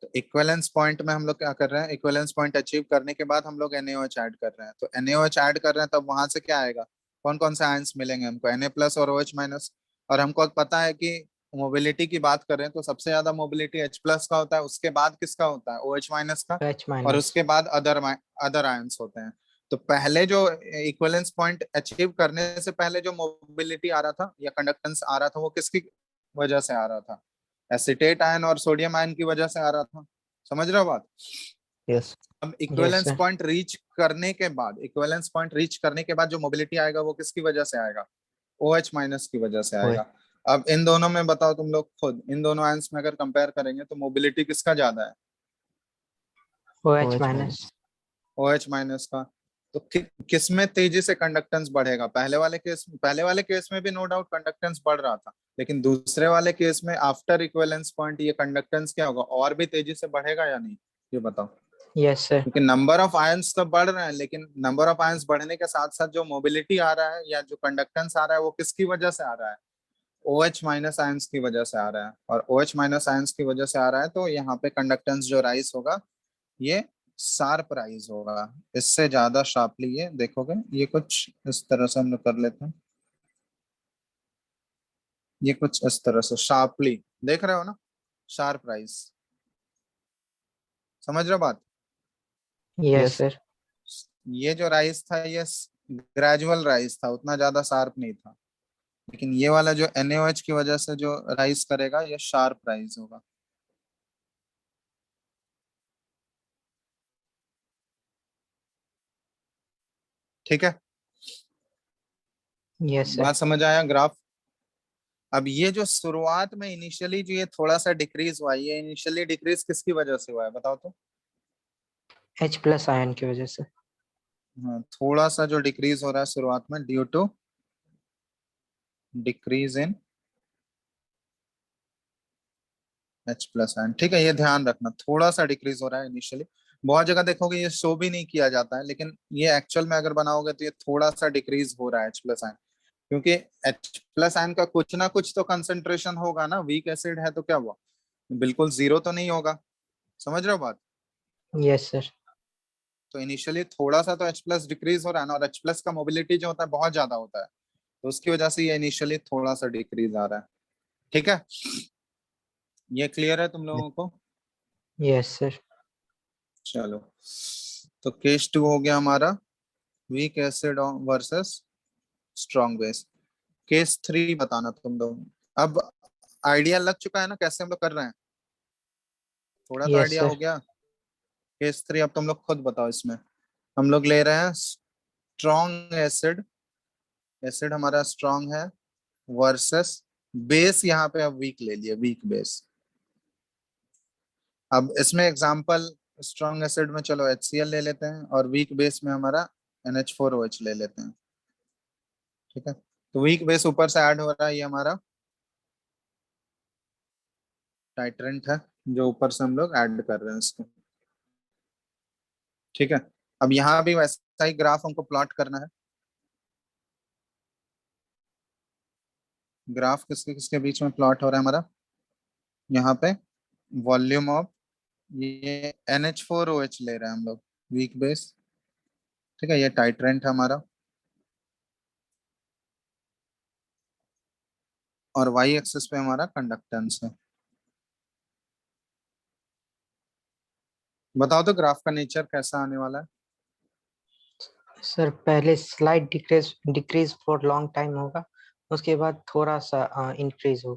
तो इक्विवेलेंस पॉइंट में हम लोग क्या कर रहे हैं, इक्विवेलेंस पॉइंट अचीव करने के बाद हम लोग NaOH ऐड कर रहे हैं। तो NaOH ऐड कर रहे हैं, तब वहां से क्या आएगा, कौन कौन से आयंस मिलेंगे हमको, Na प्लस और OH माइनस। और हमको पता है कि मोबिलिटी की बात करें तो सबसे ज्यादा मोबिलिटी H प्लस का होता है, उसके बाद किसका होता है, OH माइनस का, H और माइनस। उसके बाद अदर आयंस होते हैं। तो पहले जो इक्विवेलेंस पॉइंट अचीव करने से पहले जो मोबिलिटी आ रहा था या कंडक्टेंस आ रहा था, वो किसकी वजह से आ रहा था, एसिटेट आयन और सोडियम आयन की वजह से आ रहा था। समझ रहे हो बात? Yes. अब Yes, equivalence sir. Point reach करने के बाद, इक्विवेलेंस पॉइंट रीच करने के बाद जो मोबिलिटी आएगा वो किसकी वजह से आएगा, OH माइनस की वजह से OH. आएगा। अब इन दोनों में बताओ तुम लोग खुद, इन दोनों आयंस में अगर कंपेयर करेंगे तो मोबिलिटी किसका ज्यादा है, OH OH minus. minus. OH minus का। तो किस में तेजी से कंडक्टेंस बढ़ेगा, पहले वाले केस में भी नो डाउट कंडक्टेंस बढ़ रहा था, लेकिन दूसरे वाले केस में आफ्टर इक्विवेलेंस पॉइंट ये कंडक्टेंस क्या होगा, और भी तेजी से बढ़ेगा या नहीं, ये बताओ। Yes, sir. क्योंकि नंबर ऑफ आयंस तो बढ़ रहे हैं, लेकिन नंबर ऑफ आयंस बढ़ने के साथ साथ जो मोबिलिटी आ रहा है या जो कंडक्टेंस आ रहा है वो किसकी वजह से आ रहा है, OH माइनस आयंस की वजह से आ रहा है। और OH माइनस आयंस की वजह से आ रहा है, तो यहाँ पे कंडक्टेंस जो राइज होगा ये शार्प राइज होगा। इससे ज्यादा शार्पली ये देखोगे, ये कुछ इस तरह से हम लोग कर लेते हैं, ये कुछ इस तरह से शार्पली देख रहे हो ना, शार्प राइज। समझ रहे हो बात? Yes, Yes. sir. ये जो राइज था ये ग्रेजुअल राइज था, उतना ज्यादा शार्प नहीं था। लेकिन ये वाला जो NaOH की वजह से जो राइज करेगा, ये शार्प राइज होगा। ठीक है, Yes, sir. बात समझ आया ग्राफ? अब ये जो शुरुआत में इनिशियली जो ये थोड़ा सा डिक्रीज हुआ है, ये इनिशियली डिक्रीज किसकी वजह से हुआ है बताओ तो? H प्लस आयन की वजह से। हाँ, थोड़ा सा जो डिक्रीज हो रहा है शुरुआत में, due to decrease in H plus ion. ठीक है, ये ध्यान रखना, थोड़ा सा डिक्रीज हो रहा है इनिशियली। बहुत जगह देखोगे ये शो भी नहीं किया जाता है, लेकिन ये एक्चुअल में अगर बनाओगे तो ये थोड़ा सा डिक्रीज हो रहा है H प्लस आयन। क्योंकि H प्लस आयन का कुछ ना कुछ तो कंसंट्रेशन होगा ना, वीक एसिड है तो क्या हुआ, बिल्कुल जीरो तो नहीं होगा। समझ रहे हो बात? Yes, sir. तो इनिशियली थोड़ा सा तो H प्लस डिक्रीज हो रहा है ना, और H प्लस का मोबिलिटी जो होता है बहुत ज्यादा होता है, तो उसकी वजह से ये इनिशियली थोड़ा सा डिक्रीज आ रहा है। ठीक है, ये क्लियर है तुम लोगों को? Yes, sir. चलो, तो केस 2 हो गया हमारा, weak acid versus strong base. Case 3 बताना तुम लोग। अब आइडिया लग चुका है ना कैसे हम लोग कर रहे हैं, थोड़ा तो Yes, आइडिया sir. हो गया। केस 3 अब तुम लोग खुद बताओ इसमें। हम लोग ले रहे हैं स्ट्रॉन्ग एसिड, एसिड हमारा स्ट्रॉन्ग है वर्सेस बेस, यहाँ पे अब वीक ले लिए, वीक बेस। अब इसमें एग्जांपल स्ट्रॉन्ग एसिड में चलो HCl ले लेते हैं और वीक बेस में हमारा NH4OH ले लेते हैं। ठीक है, तो वीक बेस ऊपर से ऐड हो रहा है, ये हमारा टाइट्रेंट है जो ऊपर से हम लोग ऐड कर रहे हैं इसको। ठीक है, अब यहाँ भी वैसा ही ग्राफ हमको प्लॉट करना है। ग्राफ किसके किसके बीच में प्लॉट हो रहा है हमारा, यहाँ पे वॉल्यूम ऑफ, ये NH4OH ले रहे हैं हम लोग, वीक बेस। ठीक है, ये टाइट्रेंट है हमारा, और वाई एक्सिस पे हमारा कंडक्टेंस है। बताओ तो ग्राफ का नेचर कैसा आने वाला है। सर पहले slide decrease decrease for long time होगा, उसके बाद थोड़ा सा इंक्रीज हो।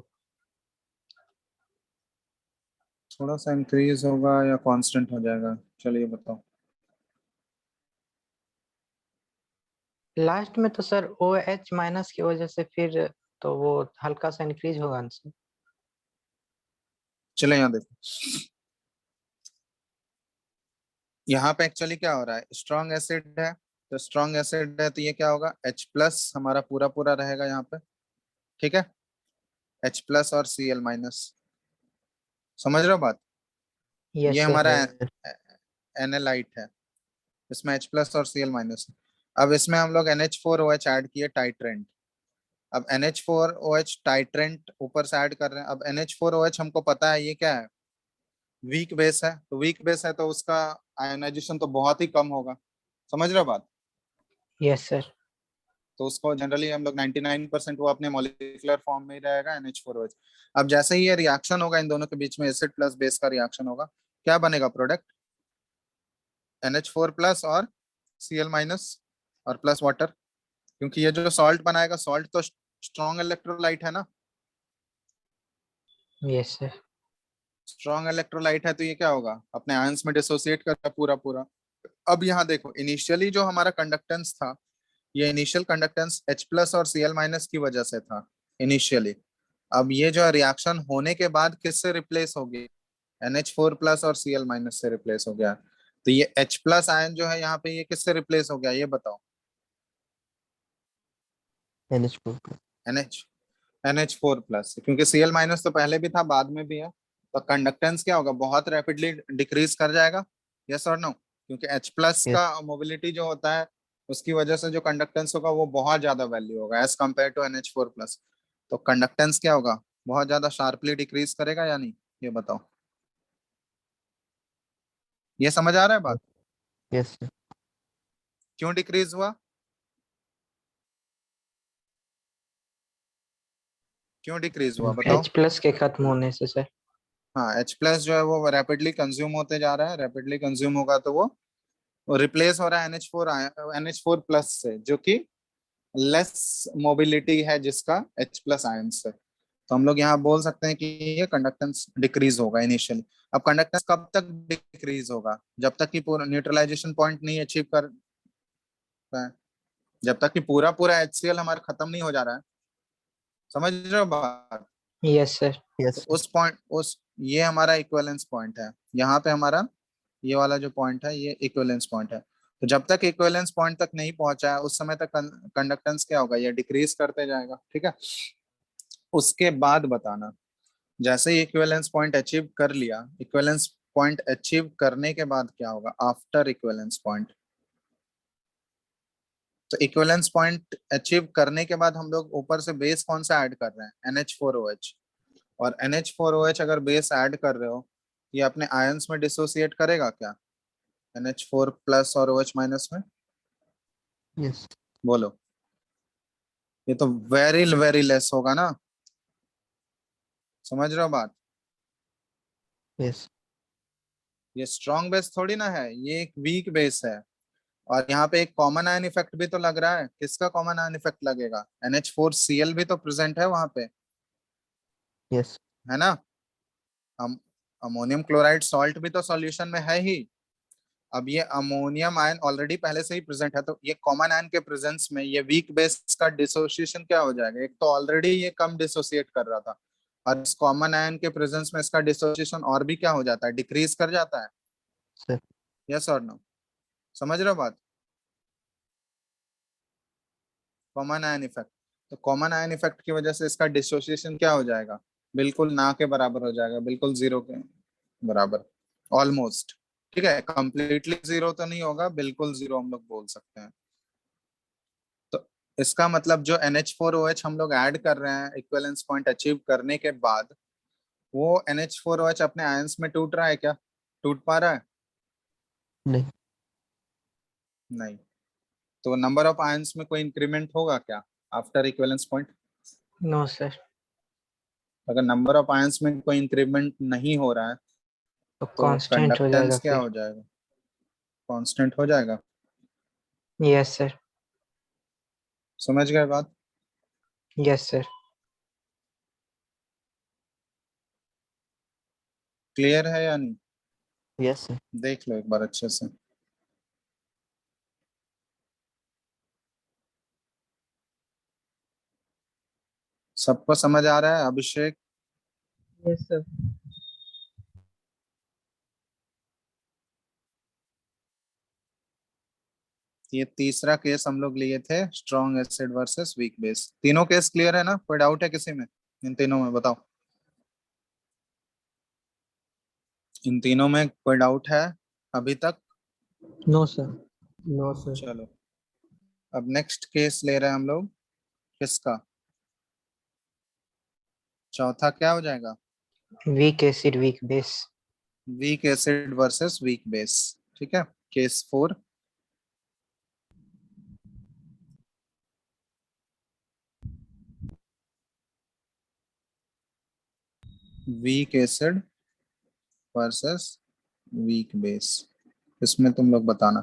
थोड़ा सा इंक्रीज होगा या कांस्टेंट हो जाएगा, चलिए बताओ। लास्ट में तो सर OH माइनस की वजह से फिर तो वो हल्का सा इंक्रीज होगा आंसर। चलो यहाँ देखो, यहाँ पे एक्चुअली क्या हो रहा है, स्ट्रॉन्ग एसिड है, तो स्ट्रॉन्ग एसिड है तो ये क्या होगा, H+ हमारा पूरा पूरा रहेगा यहाँ पे। ठीक है, H+ और Cl-, समझ रहे हो बात। ये यस सर। हमारा yes sir. एनालाइट है, इसमें H+ और Cl-। अब इसमें हम लोग NH4OH ऐड किए, टाइट्रेंट। अब NH4OH टाइट्रेंट ऊपर से ऐड कर रहे हैं। अब NH4OH हमको पता है ये क्या है, वीक बेस है, तो वीक बेस है तो उसका आयोनाइजेशन तो बहुत ही कम होगा, समझ रहे हो बात। Yes sir. तो उसको जनरली हम लोग 99% वो अपने मॉलिक्यूलर फॉर्म में ही रहेगा, NH4OH। अब जैसे ही ये रिएक्शन होगा इन दोनों के बीच में, एसिड प्लस बेस का रिएक्शन होगा, क्या बनेगा प्रोडक्ट, NH4+ और Cl- और प्लस वाटर, क्योंकि ये जो सॉल्ट बनाएगा, सॉल्ट तो स्ट्रॉन्ग इलेक्ट्रोलाइट है ना, यस सर। स्ट्रॉन्ग इलेक्ट्रोलाइट है, तो ये क्या होगा, अपने आयंस में डिसोसिएट करता है पूरा पूरा। अब यहाँ देखो, इनिशियली जो हमारा कंडक्टेंस था, ये इनिशियल कंडक्टेंस H+ और Cl- की वजह से था इनिशियली। अब ये जो रिएक्शन होने के बाद किससे रिप्लेस हो गई, NH4+ और Cl- से रिप्लेस हो गया। तो ये H+ आयन जो है यहाँ पे, ये किससे रिप्लेस हो गया, ये बताओ। NH4 NH NH4+, क्योंकि Cl- तो पहले भी था, बाद में भी है, तो कंडक्टेंस क्या होगा, बहुत रैपिडली डिक्रीज कर जाएगा, यस और नो, क्योंकि H+ yes का मोबिलिटी जो होता है, उसकी वजह से जो कंडक्टेंस होगा वो बहुत ज्यादा वैल्यू होगा एज कम्पेयर टू NH4+। तो कंडक्टेंस क्या होगा, बहुत ज्यादा शार्पली डिक्रीज करेगा या नहीं, ये बताओ। ये समझ आ रहा है बात, yes sir. क्यों डिक्रीज हुआ, क्यों डिक्रीज हुआ बताओ। H+ के खत्म होने से सर। हाँ, H+ जो है वो रैपिडली कंज्यूम होते जा रहा है, रैपिडली कंज्यूम होगा तो वो रिप्लेस हो रहा है NH4+ से, जो कि लेस मोबिलिटी है जिसका H+ आयन से। तो हम लोग यहाँ बोल सकते हैं कि ये कंडक्टेंस डिक्रीज होगा इनिशियली। अब कंडक्टेंस कब तक डिक्रीज होगा, जब तक कि पूरा न्यूट्रलाइजेशन पॉइंट नहीं अचीव कर रहा है, जब तक कि पूरा पूरा HCl हमारा खत्म नहीं हो जा रहा है, समझ रहे हो बात। Yes sir. तो yes sir. उस पॉइंट, उस ये हमारा इक्विवेलेंस पॉइंट है, यहाँ पे हमारा ये वाला जो पॉइंट है, ये इक्विवेलेंस पॉइंट है। तो जब तक इक्विवेलेंस पॉइंट तक नहीं पहुंचा है, उस समय तक कंडक्टेंस क्या होगा, ये डिक्रीज करते जाएगा। ठीक है, उसके बाद बताना, जैसे ही इक्विवेलेंस पॉइंट अचीव कर लिया, इक्विवेलेंस पॉइंट अचीव करने के बाद क्या होगा, आफ्टर इक्विवेलेंस पॉइंट। तो इक्विवेलेंस पॉइंट अचीव करने के बाद हम लोग ऊपर से बेस कौन सा ऐड कर रहे हैं, NH4OH। और NH4OH अगर बेस ऐड कर रहे हो, ये अपने आयंस में डिसोसिएट करेगा क्या, NH4+ और OH- में, yes बोलो। ये तो वेरी वेरी लेस होगा ना, समझ रहे हो बात। yes ये स्ट्रॉन्ग बेस थोड़ी ना है, ये एक वीक बेस है। और यहाँ पे एक कॉमन आयन इफेक्ट भी तो लग रहा है, किसका कॉमन आयन इफेक्ट लगेगा, NH4Cl भी तो प्रेजेंट है वहां पे, yes है ना। अम, अमोनियम क्लोराइड सॉल्ट भी तो सॉल्यूशन में है ही। अब ये अमोनियम आयन ऑलरेडी पहले से ही प्रेजेंट है, तो ये कॉमन आयन के प्रेजेंस में ये वीक बेस का डिसोसिएशन क्या हो जाएगा, एक तो ऑलरेडी ये कम डिसोसिएट कर रहा था, और इस कॉमन आयन के प्रेजेंस में इसका डिसोसिएशन और भी क्या हो जाता है, डिक्रीज कर जाता है। सर यस और नो, समझ रहे हो बात? कॉमन आयन इफेक्ट, तो कॉमन आयन इफेक्ट की वजह से इसका डिसोसिएशन क्या हो जाएगा, बिल्कुल ना के बराबर हो जाएगा, बिल्कुल जीरो के बराबर, ऑलमोस्ट। ठीक है, कंप्लीटली जीरो तो नहीं होगा, बिल्कुल जीरो हम लोग बोल सकते हैं। तो इसका मतलब जो NH4OH हम लोग ऐड कर रहे हैं इक्विवेलेंस पॉइंट अचीव करने के बाद, वो NH4OH अपने आयंस में टूट रहा है क्या, टूट पा रहा है? नहीं। नहीं। तो नंबर ऑफ आयंस में कोई इंक्रीमेंट होगा क्या after equivalence point? No sir. अगर नंबर ऑफ आयंस में कोई इंक्रीमेंट नहीं हो रहा है तो तो कांस्टेंट हो जाएगा कंडक्टेंस क्या फिर। हो जाएगा, कांस्टेंट हो जाएगा। Yes sir. समझ गए बात? Yes sir. क्लियर है या नहीं? Yes sir. देख लो एक बार अच्छे से। सबको समझ आ रहा है? अभिषेक, यस सर। ये तीसरा केस हम लोग लिए थे, strong acid versus weak base. तीनों केस क्लियर है ना? कोई डाउट है किसी में इन तीनों में? बताओ, इन तीनों में कोई डाउट है अभी तक? No sir. No sir. चलो, अब नेक्स्ट केस ले रहे हैं हम लोग, किसका? चौथा क्या हो जाएगा? Weak acid weak base. Weak acid versus weak base. ठीक है, case 4। Weak acid versus weak base, इसमें तुम लोग बताना।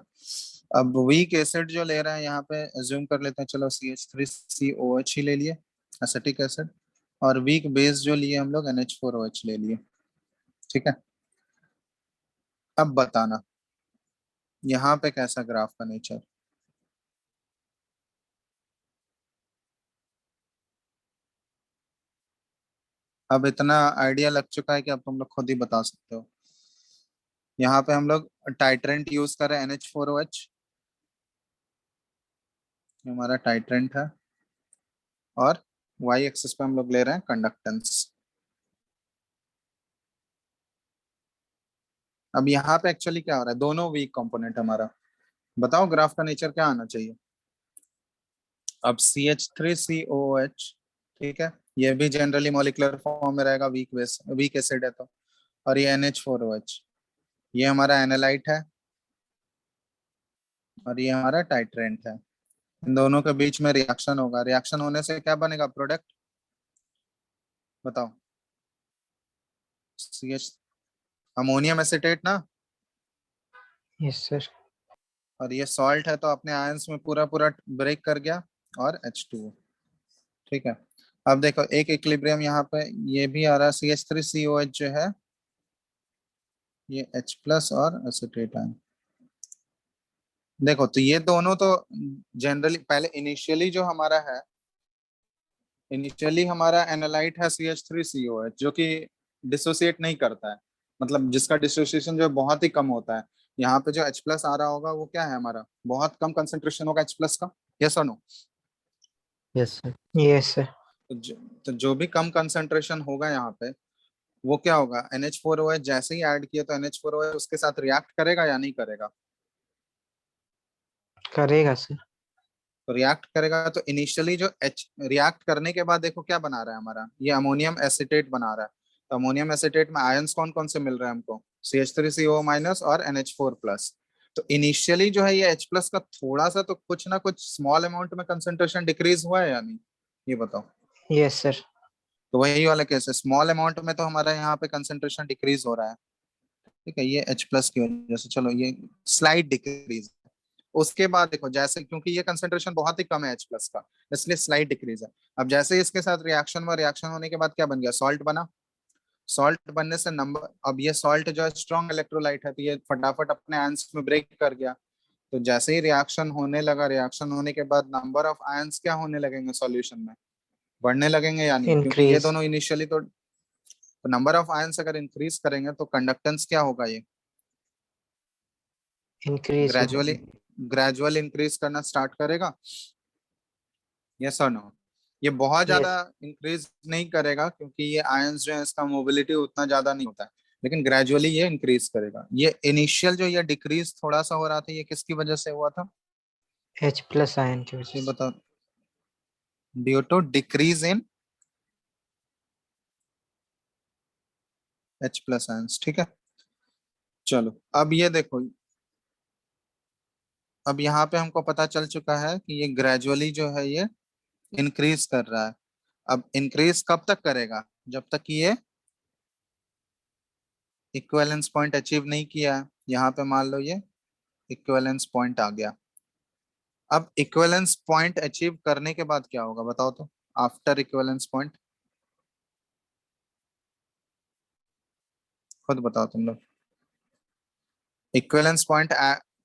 अब वीक एसिड जो ले रहे हैं यहाँ पे एज्यूम कर लेते हैं, चलो CH3COH ही ले लिए, एसिटिक एसिड, और वीक बेस जो लिए हम लोग NH4OH ले लिए। ठीक है, अब बताना यहाँ पे कैसा ग्राफ का नेचर। अब इतना आइडिया लग चुका है कि अब तुम लोग खुद ही बता सकते हो। यहाँ पे हम लोग टाइट्रेंट यूज कर रहे हैं NH4OH, हमारा टाइट्रेंट है, और वाई एक्सिस पे हम लोग ले रहे हैं कंडक्टेंस। अब यहाँ पे एक्चुअली क्या हो रहा है, दोनों वीक कंपोनेंट हमारा, बताओ ग्राफ का नेचर क्या आना चाहिए। अब CH3COOH, ठीक है, ये भी जनरली मॉलिक्यूलर फॉर्म में रहेगा, वीक बेस वीक एसिड है तो, और ये NH4OH, ये हमारा एनालाइट है और ये हमारा टाइट्रेंट है। इन दोनों के बीच में रिएक्शन होगा, रिएक्शन होने से क्या बनेगा प्रोडक्ट, बताओ। CH अमोनियम एसिटेट ना, यस सर। और ये सॉल्ट है तो अपने आयंस में पूरा पूरा ब्रेक कर गया, और H2O। ठीक है, अब देखो एक इक्विलिब्रियम यहाँ पे ये भी आ रहा है, CH3COH जो है ये H+ और एसिटेट आयन। देखो तो ये दोनों तो जनरली पहले इनिशियली जो हमारा है, इनिशियली हमारा एनालाइट है CH3COH जो कि डिसोसिएट नहीं करता है, मतलब जिसका डिसोसिएशन जो है बहुत ही कम होता है। यहाँ पे जो H+ आ रहा होगा वो क्या है, हमारा बहुत कम कंसेंट्रेशन होगा H+ का। यस और no? Yes sir. Yes sir. तो जो भी कम कंसेंट्रेशन होगा यहाँ पे, वो क्या होगा, NH4OH जैसे ही ऐड किया तो NH4OH उसके साथ रिएक्ट करेगा या नहीं करेगा? करेगा सर। तो रिएक्ट करेगा, तो इनिशियली जो H रिएक्ट करने के बाद देखो क्या बना रहा है हमारा, ये अमोनियम एसिटेट बना रहा है। तो अमोनियम एसिटेट में आयंस कौन कौन से मिल रहे हैं हमको, CH3CO- और NH4+। तो इनिशियली जो है ये H+ का थोड़ा सा तो कुछ ना कुछ स्मॉल अमाउंट में कंसेंट्रेशन डिक्रीज हुआ है या नहीं, ये बताओ। Yes sir. तो वही वाला केस है, स्मॉल अमाउंट में तो हमारा यहाँ पे कंसेंट्रेशन डिक्रीज हो रहा है। ठीक है, ये H+ की वजह से, चलो ये स्लाइड डिक्रीज। उसके बाद देखो जैसे, क्योंकि ये कंसेंट्रेशन बहुत ही कम है H+ का, इसलिए स्लाइड डिक्रीज है। अब जैसे ही इसके साथ रिएक्शन हुआ, रिएक्शन होने के बाद क्या बन गया, सॉल्ट बना। सॉल्ट बनने से नंबर, अब ये सॉल्ट जो है स्ट्रॉन्ग इलेक्ट्रोलाइट है, तो ये फटाफट अपने आयंस में ब्रेक कर गया। तो जैसे ही रिएक्शन होने लगा, रिएक्शन होने के बाद नंबर ऑफ आयंस क्या होने लगेंगे सॉल्यूशन में, बढ़ने लगेंगे या नहीं, क्योंकि ये इंक्रीज। दोनों इनिशियली तो number of ions increase increase करेंगे तो कंडक्टेंस क्या होगा, ये इंक्रीज होगा। ग्रेजुअली ग्रेजुअल इंक्रीज करना स्टार्ट करेगा। यस और नो? ये बहुत ज्यादा यस। इंक्रीज नहीं करेगा क्योंकि ये आयंस जो है इसका मोबिलिटी उतना ज्यादा नहीं होता है, लेकिन ग्रेजुअली ये इंक्रीज करेगा। ये इनिशियल जो ये डिक्रीज थोड़ा सा हो रहा था, ये किसकी वजह से हुआ था, H+ आयन की वजह ये से। बताओ। Due to decrease in H+ ions, ठीक है। चलो अब ये देखो, अब यहाँ पे हमको पता चल चुका है कि ये ग्रेजुअली जो है ये इंक्रीज कर रहा है। अब इंक्रीज कब तक करेगा, जब तक कि ये इक्विवेलेंस पॉइंट अचीव नहीं किया है। यहाँ पे मान लो ये इक्विवेलेंस पॉइंट आ गया। अब इक्विवेलेंस पॉइंट अचीव करने के बाद क्या होगा बताओ तो, आफ्टर इक्विवेलेंस पॉइंट, खुद बताओ तुम लोग। इक्विवेलेंस पॉइंट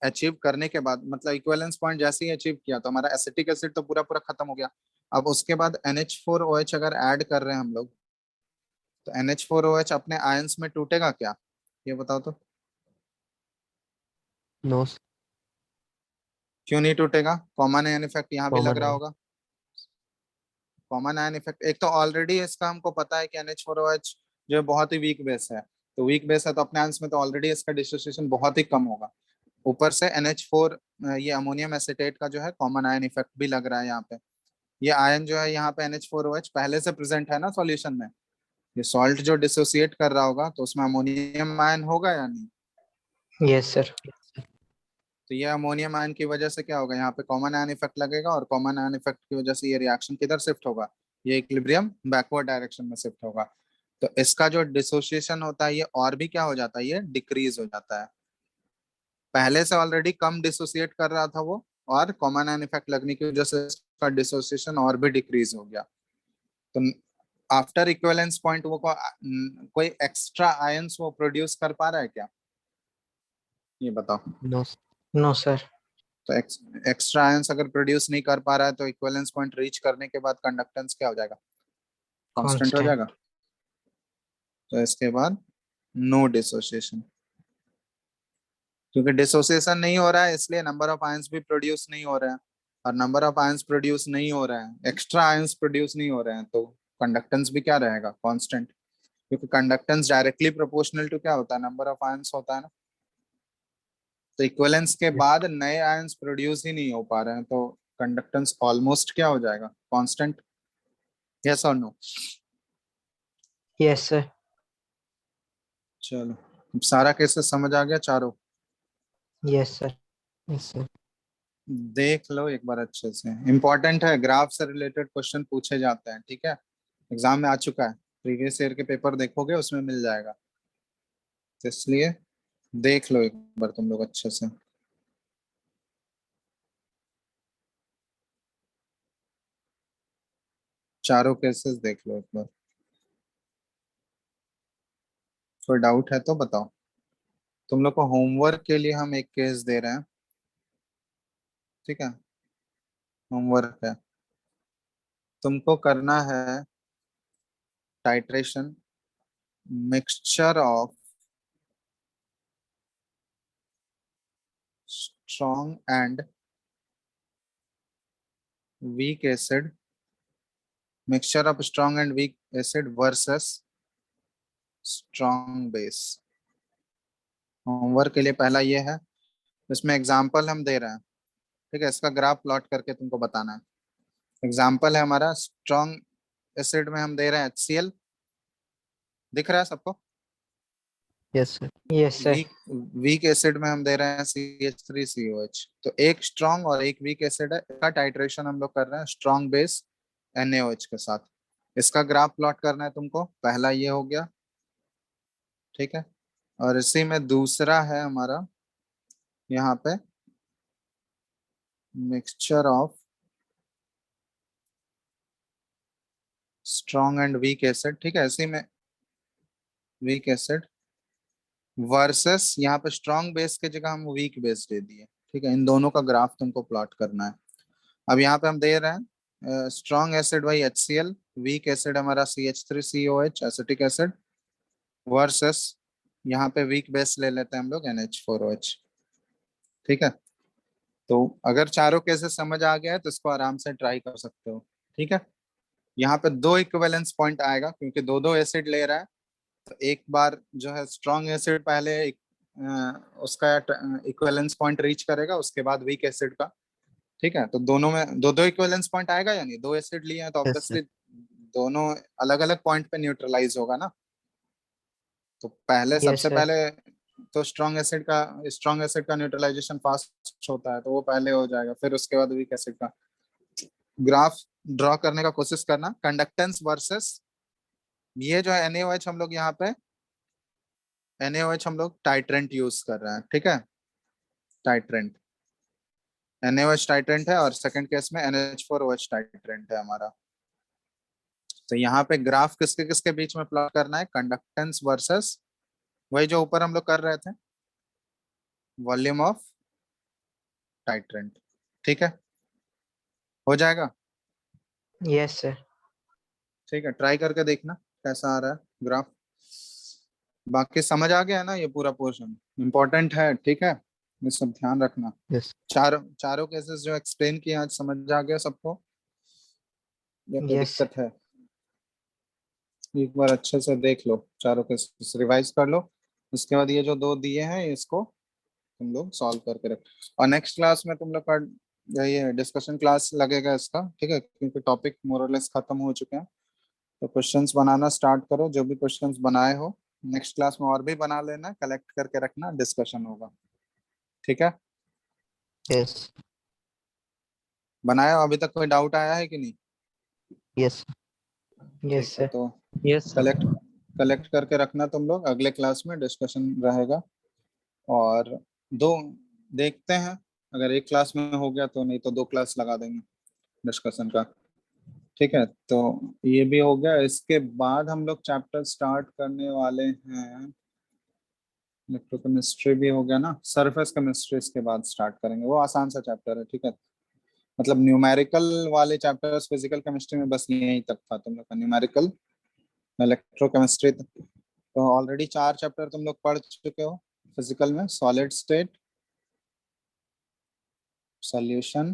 अचीव करने के बाद, मतलब इक्विवेलेंस पॉइंट जैसे ही अचीव किया तो हमारा एसिटिक एसिड तो पूरा पूरा खत्म हो गया। अब उसके बाद NH4OH अगर ऐड कर रहे हैं हम लोग, तो NH4OH अपने आयंस में टूटेगा क्या, ये बताओ तो। नो क्यों नहीं टूटेगा, कॉमन आयन इफेक्ट यहाँ भी लग कॉमन रहा है। होगा। कॉमन आयन इफेक्ट, एक तो ऑलरेडी इसका हमको पता है कि NH4OH जो है बहुत ही वीक बेस है, तो वीक बेस है तो अपने आयंस में तो ऑलरेडी इसका डिसोसिएशन बहुत ही कम होगा। ऊपर से NH4 ये अमोनियम एसिटेट का जो है कॉमन आयन इफेक्ट भी लग रहा है यहाँ पे। ये आयन जो है यहाँ पे NH4OH पहले से प्रेजेंट है ना सॉल्यूशन में, ये सॉल्ट जो डिसोसिएट कर रहा होगा तो उसमें अमोनियम आयन होगा या नहीं। Yes sir. तो ये अमोनियम आयन की वजह से क्या होगा, यहाँ पे कॉमन आयन इफेक्ट लगेगा, और कॉमन आयन इफेक्ट की वजह से ये रिएक्शन किधर शिफ्ट होगा, ये इक्विलिब्रियम बैकवर्ड डायरेक्शन में शिफ्ट होगा। तो इसका जो डिसोसिएशन होता है ये और भी क्या हो जाता है, ये डिक्रीज हो जाता है। पहले से ऑलरेडी कम डिसोसिएट कर रहा था वो, और कॉमन आयन इफेक्ट लगने की वजह से इसका डिसोसिएशन और भी डिक्रीज हो गया। तो आफ्टर इक्विवेलेंस पॉइंट वो कोई एक्स्ट्रा आयंस वो प्रोड्यूस कर पा रहा है क्या, ये बताओ। No no sir. तो एक्स्ट्रा आयंस अगर प्रोड्यूस नहीं कर पा रहा है तो इक्विवेलेंस पॉइंट रीच करने के बाद कंडक्टेंस क्या हो जाएगा, कांस्टेंट हो कांस्टेंट। जाएगा। तो इसके बाद नो डिसोसिएशन, क्योंकि डिसोसिएशन नहीं हो रहा है इसलिए नंबर ऑफ आयंस भी प्रोड्यूस नहीं हो रहे हैं, और नंबर ऑफ आयंस प्रोड्यूस नहीं हो रहे हैं, एक्स्ट्रा आयंस प्रोड्यूस नहीं हो रहे हैं, तो कंडक्टेंस भी क्या रहेगा, कांस्टेंट। क्योंकि कंडक्टेंस डायरेक्टली प्रोपोर्शनल टू क्या होता है, नंबर ऑफ आयंस होता है ना। तो इक्विवेलेंस के बाद नए आयंस प्रोड्यूस ही नहीं हो पा रहे हैं, तो कंडक्टेंस ऑलमोस्ट क्या हो जाएगा, कांस्टेंट। यस और नो? Yes sir. चलो अब सारा केसेस समझ आ गया चारों, यस सर। Yes sir. देख लो एक बार अच्छे से, इंपॉर्टेंट है, ग्राफ से रिलेटेड क्वेश्चन पूछे जाते हैं, ठीक है, एग्जाम में आ चुका है, प्रीवियस ईयर के पेपर देखोगे उसमें मिल जाएगा, तो इसलिए देख लो एक बार तुम लोग अच्छे से। चारों केसेस देख लो एक बार, कोई डाउट है तो बताओ। तुम लोग को होमवर्क के लिए हम एक केस दे रहे हैं, ठीक है, होमवर्क है, तुमको करना है titration mixture of strong and weak acid, mixture of strong and weak acid versus strong base. Homework के लिए पहला ये है, इसमें एग्जाम्पल हम दे रहे हैं, ठीक है, इसका ग्राफ प्लॉट करके तुमको बताना है। एग्जाम्पल है हमारा स्ट्रॉन्ग एसिड में हम दे रहे हैं HCl, दिख रहा है सबको। Yes sir. Yes sir. Weak weak acid में हम दे रहे हैं CH3COH। तो एक स्ट्रॉन्ग और एक वीक एसिड है, इसका टाइट्रेशन हम लोग कर रहे हैं स्ट्रॉन्ग बेस NaOH के साथ। इसका ग्राफ प्लॉट करना है तुमको, पहला ये हो गया, ठीक है, और इसी में दूसरा है हमारा यहाँ पे mixture of strong and weak acid, ठीक है, इसी में वीक एसिड वर्सेस, यहाँ पे स्ट्रॉन्ग बेस के जगह हम वीक बेस दे दिए, ठीक है। इन दोनों का ग्राफ तुमको प्लॉट करना है। अब यहाँ पे हम दे रहे हैं स्ट्रॉन्ग एसिड भाई HCl, वीक एसिड हमारा CH3COH एसिटिक एसिड, वर्सेस यहाँ पे वीक बेस ले लेते हैं हम लोग NH4OH, ठीक है। तो अगर चारों केसेस समझ आ गया है तो इसको आराम से ट्राई कर सकते हो, ठीक है। यहाँ पे दो इक्विवेलेंस पॉइंट आएगा क्योंकि दो दो एसिड ले रहा है, तो एक बार जो है स्ट्रॉन्ग एसिड पहले उसका इक्विवेलेंस पॉइंट रीच करेगा, उसके बाद वीक एसिड का, ठीक है। तो दोनों में दो दो इक्विवेलेंस पॉइंट आएगा, यानी दो एसिड लिए हैं तो Yes, sir. ऑब्वियसली दोनों अलग अलग पॉइंट पे न्यूट्रलाइज होगा ना। तो पहले Yes, सबसे sir. पहले तो स्ट्रॉन्ग एसिड का न्यूट्रलाइजेशन फास्ट होता है, तो वो पहले हो जाएगा, फिर उसके बाद वीक एसिड का। ग्राफ ड्रॉ करने का कोशिश करना, कंडक्टेंस वर्सेस ये जो है NaOH, हम लोग यहाँ पे NaOH हम लोग टाइट्रेंट यूज कर रहे हैं, ठीक है। टाइट्रेंट NaOH टाइट्रेंट है और सेकंड केस में NH4OH टाइट्रेंट है हमारा। तो यहाँ पे ग्राफ किसके किसके बीच में प्लॉट करना है, कंडक्टेंस वर्सेस वही जो ऊपर हम लोग कर रहे थे, वॉल्यूम ऑफ टाइट्रेंट, ठीक है। हो जाएगा, Yes, sir. ठीक है। ट्राई करके देखना कैसा आ रहा है ग्राफ। बाकी समझ आ गया है ना, ये पूरा पोर्शन इंपॉर्टेंट है, ठीक है। ये सब ध्यान रखना। Yes. चारों केसेस जो एक्सप्लेन किए आज समझ आ गया सबको, या कोई Yes. दिक्कत है? एक बार अच्छे से देख लो, चारों केसेस रिवाइज कर लो, उसके बाद ये जो दो दिए हैं इसको तुम लोग सॉल्व करके रख। और नेक्स्ट क्लास में तुम लोग का ये डिस्कशन क्लास लगेगा इसका, ठीक है, क्योंकि टॉपिक मोर और लेस खत्म हो चुके हैं। तो क्वेश्चंस बनाना स्टार्ट करो, जो भी क्वेश्चंस बनाए हो नेक्स्ट क्लास में और भी बना लेना, कलेक्ट करके रखना, डिस्कशन होगा, ठीक है। Yes. बनाया हो? अभी तक कोई डाउट आया है कि नहीं? Yes. Yes, ठीक है, sir. तो Yes, sir. कलेक्ट करके रखना तुम लोग, अगले क्लास में डिस्कशन रहेगा। और दो देखते हैं, अगर एक क्लास में हो गया तो, नहीं तो दो क्लास लगा देंगे डिस्कशन का, ठीक है। तो ये भी हो गया, इसके बाद हम लोग चैप्टर स्टार्ट करने वाले हैं, इलेक्ट्रोकेमिस्ट्री भी हो गया ना, सरफेस केमिस्ट्री इसके बाद स्टार्ट करेंगे, वो आसान सा चैप्टर है, ठीक है। मतलब न्यूमेरिकल वाले चैप्टर्स फिजिकल केमिस्ट्री में बस यहीं तक था तुम लोग का, न्यूमेरिकल इलेक्ट्रोकेमिस्ट्री। तो ऑलरेडी 4 चैप्टर तुम लोग पढ़ चुके हो फिजिकल में, solid state, solution,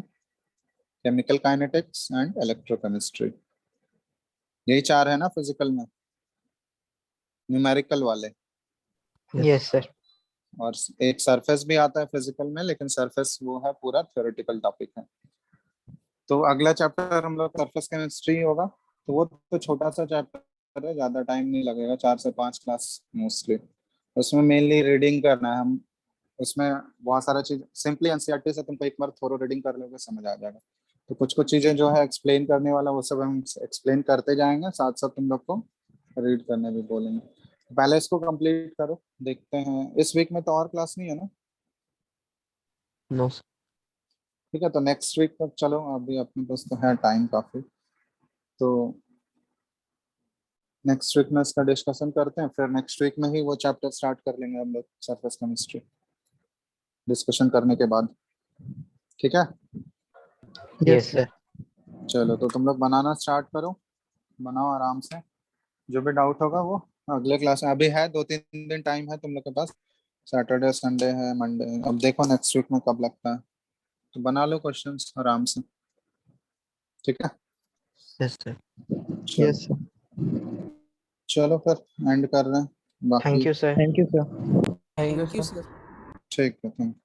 chemical kinetics and electrochemistry, यही 4 है ना फिजिकल में न्यूमेरिकल वाले। Yes, sir. और एक सरफेस भी आता है फिजिकल में, लेकिन सरफेस वो है पूरा थ्योरेटिकल टॉपिक है। तो अगला चैप्टर हम लोग सरफेस केमिस्ट्री होगा, तो वो तो छोटा सा चैप्टर है, ज्यादा टाइम नहीं लगेगा, 4 से 5 क्लास मोस्टली। उसमें मेनली रीडिंग करना है हम, उसमें बहुत सारा चीज सिंपली एनसीईआरटी से तुमको एक बार थोरो रीडिंग कर लोगे समझ आ जाएगा। तो कुछ कुछ चीजें जो है एक्सप्लेन करने वाला वो सब हम एक्सप्लेन करते जाएंगे, साथ साथ तुम लोग को रीड करने भी बोलेंगे। पहले इसको कंप्लीट करो, देखते हैं। इस वीक में तो और क्लास नहीं है ना? No, sir. ठीक है, तो नेक्स्ट वीक तक चलो, अभी अपने पास तो है टाइम काफी, तो नेक्स्ट वीक में इसका डिस्कशन करते हैं, फिर नेक्स्ट वीक में ही वो चैप्टर स्टार्ट कर लेंगे हम लोग सरफेस केमिस्ट्री डिस्कशन करने के बाद, ठीक है। Yes, sir. चलो, तो तुम लोग बनाना स्टार्ट करो, बनाओ आराम से, जो भी डाउट होगा वो अगले क्लास में। अभी है 2-3 दिन टाइम है तुम लोग के पास, सैटरडे संडे है, मंडे, अब देखो नेक्स्ट वीक में कब लगता है, तो बना लो क्वेश्चंस आराम से, ठीक है। Yes, sir. चलो, Yes, sir. चलो फिर एंड कर रहे हैं बाकी, Thank you, sir. Thank you, sir. Thank you, sir. ठीक है, थैंक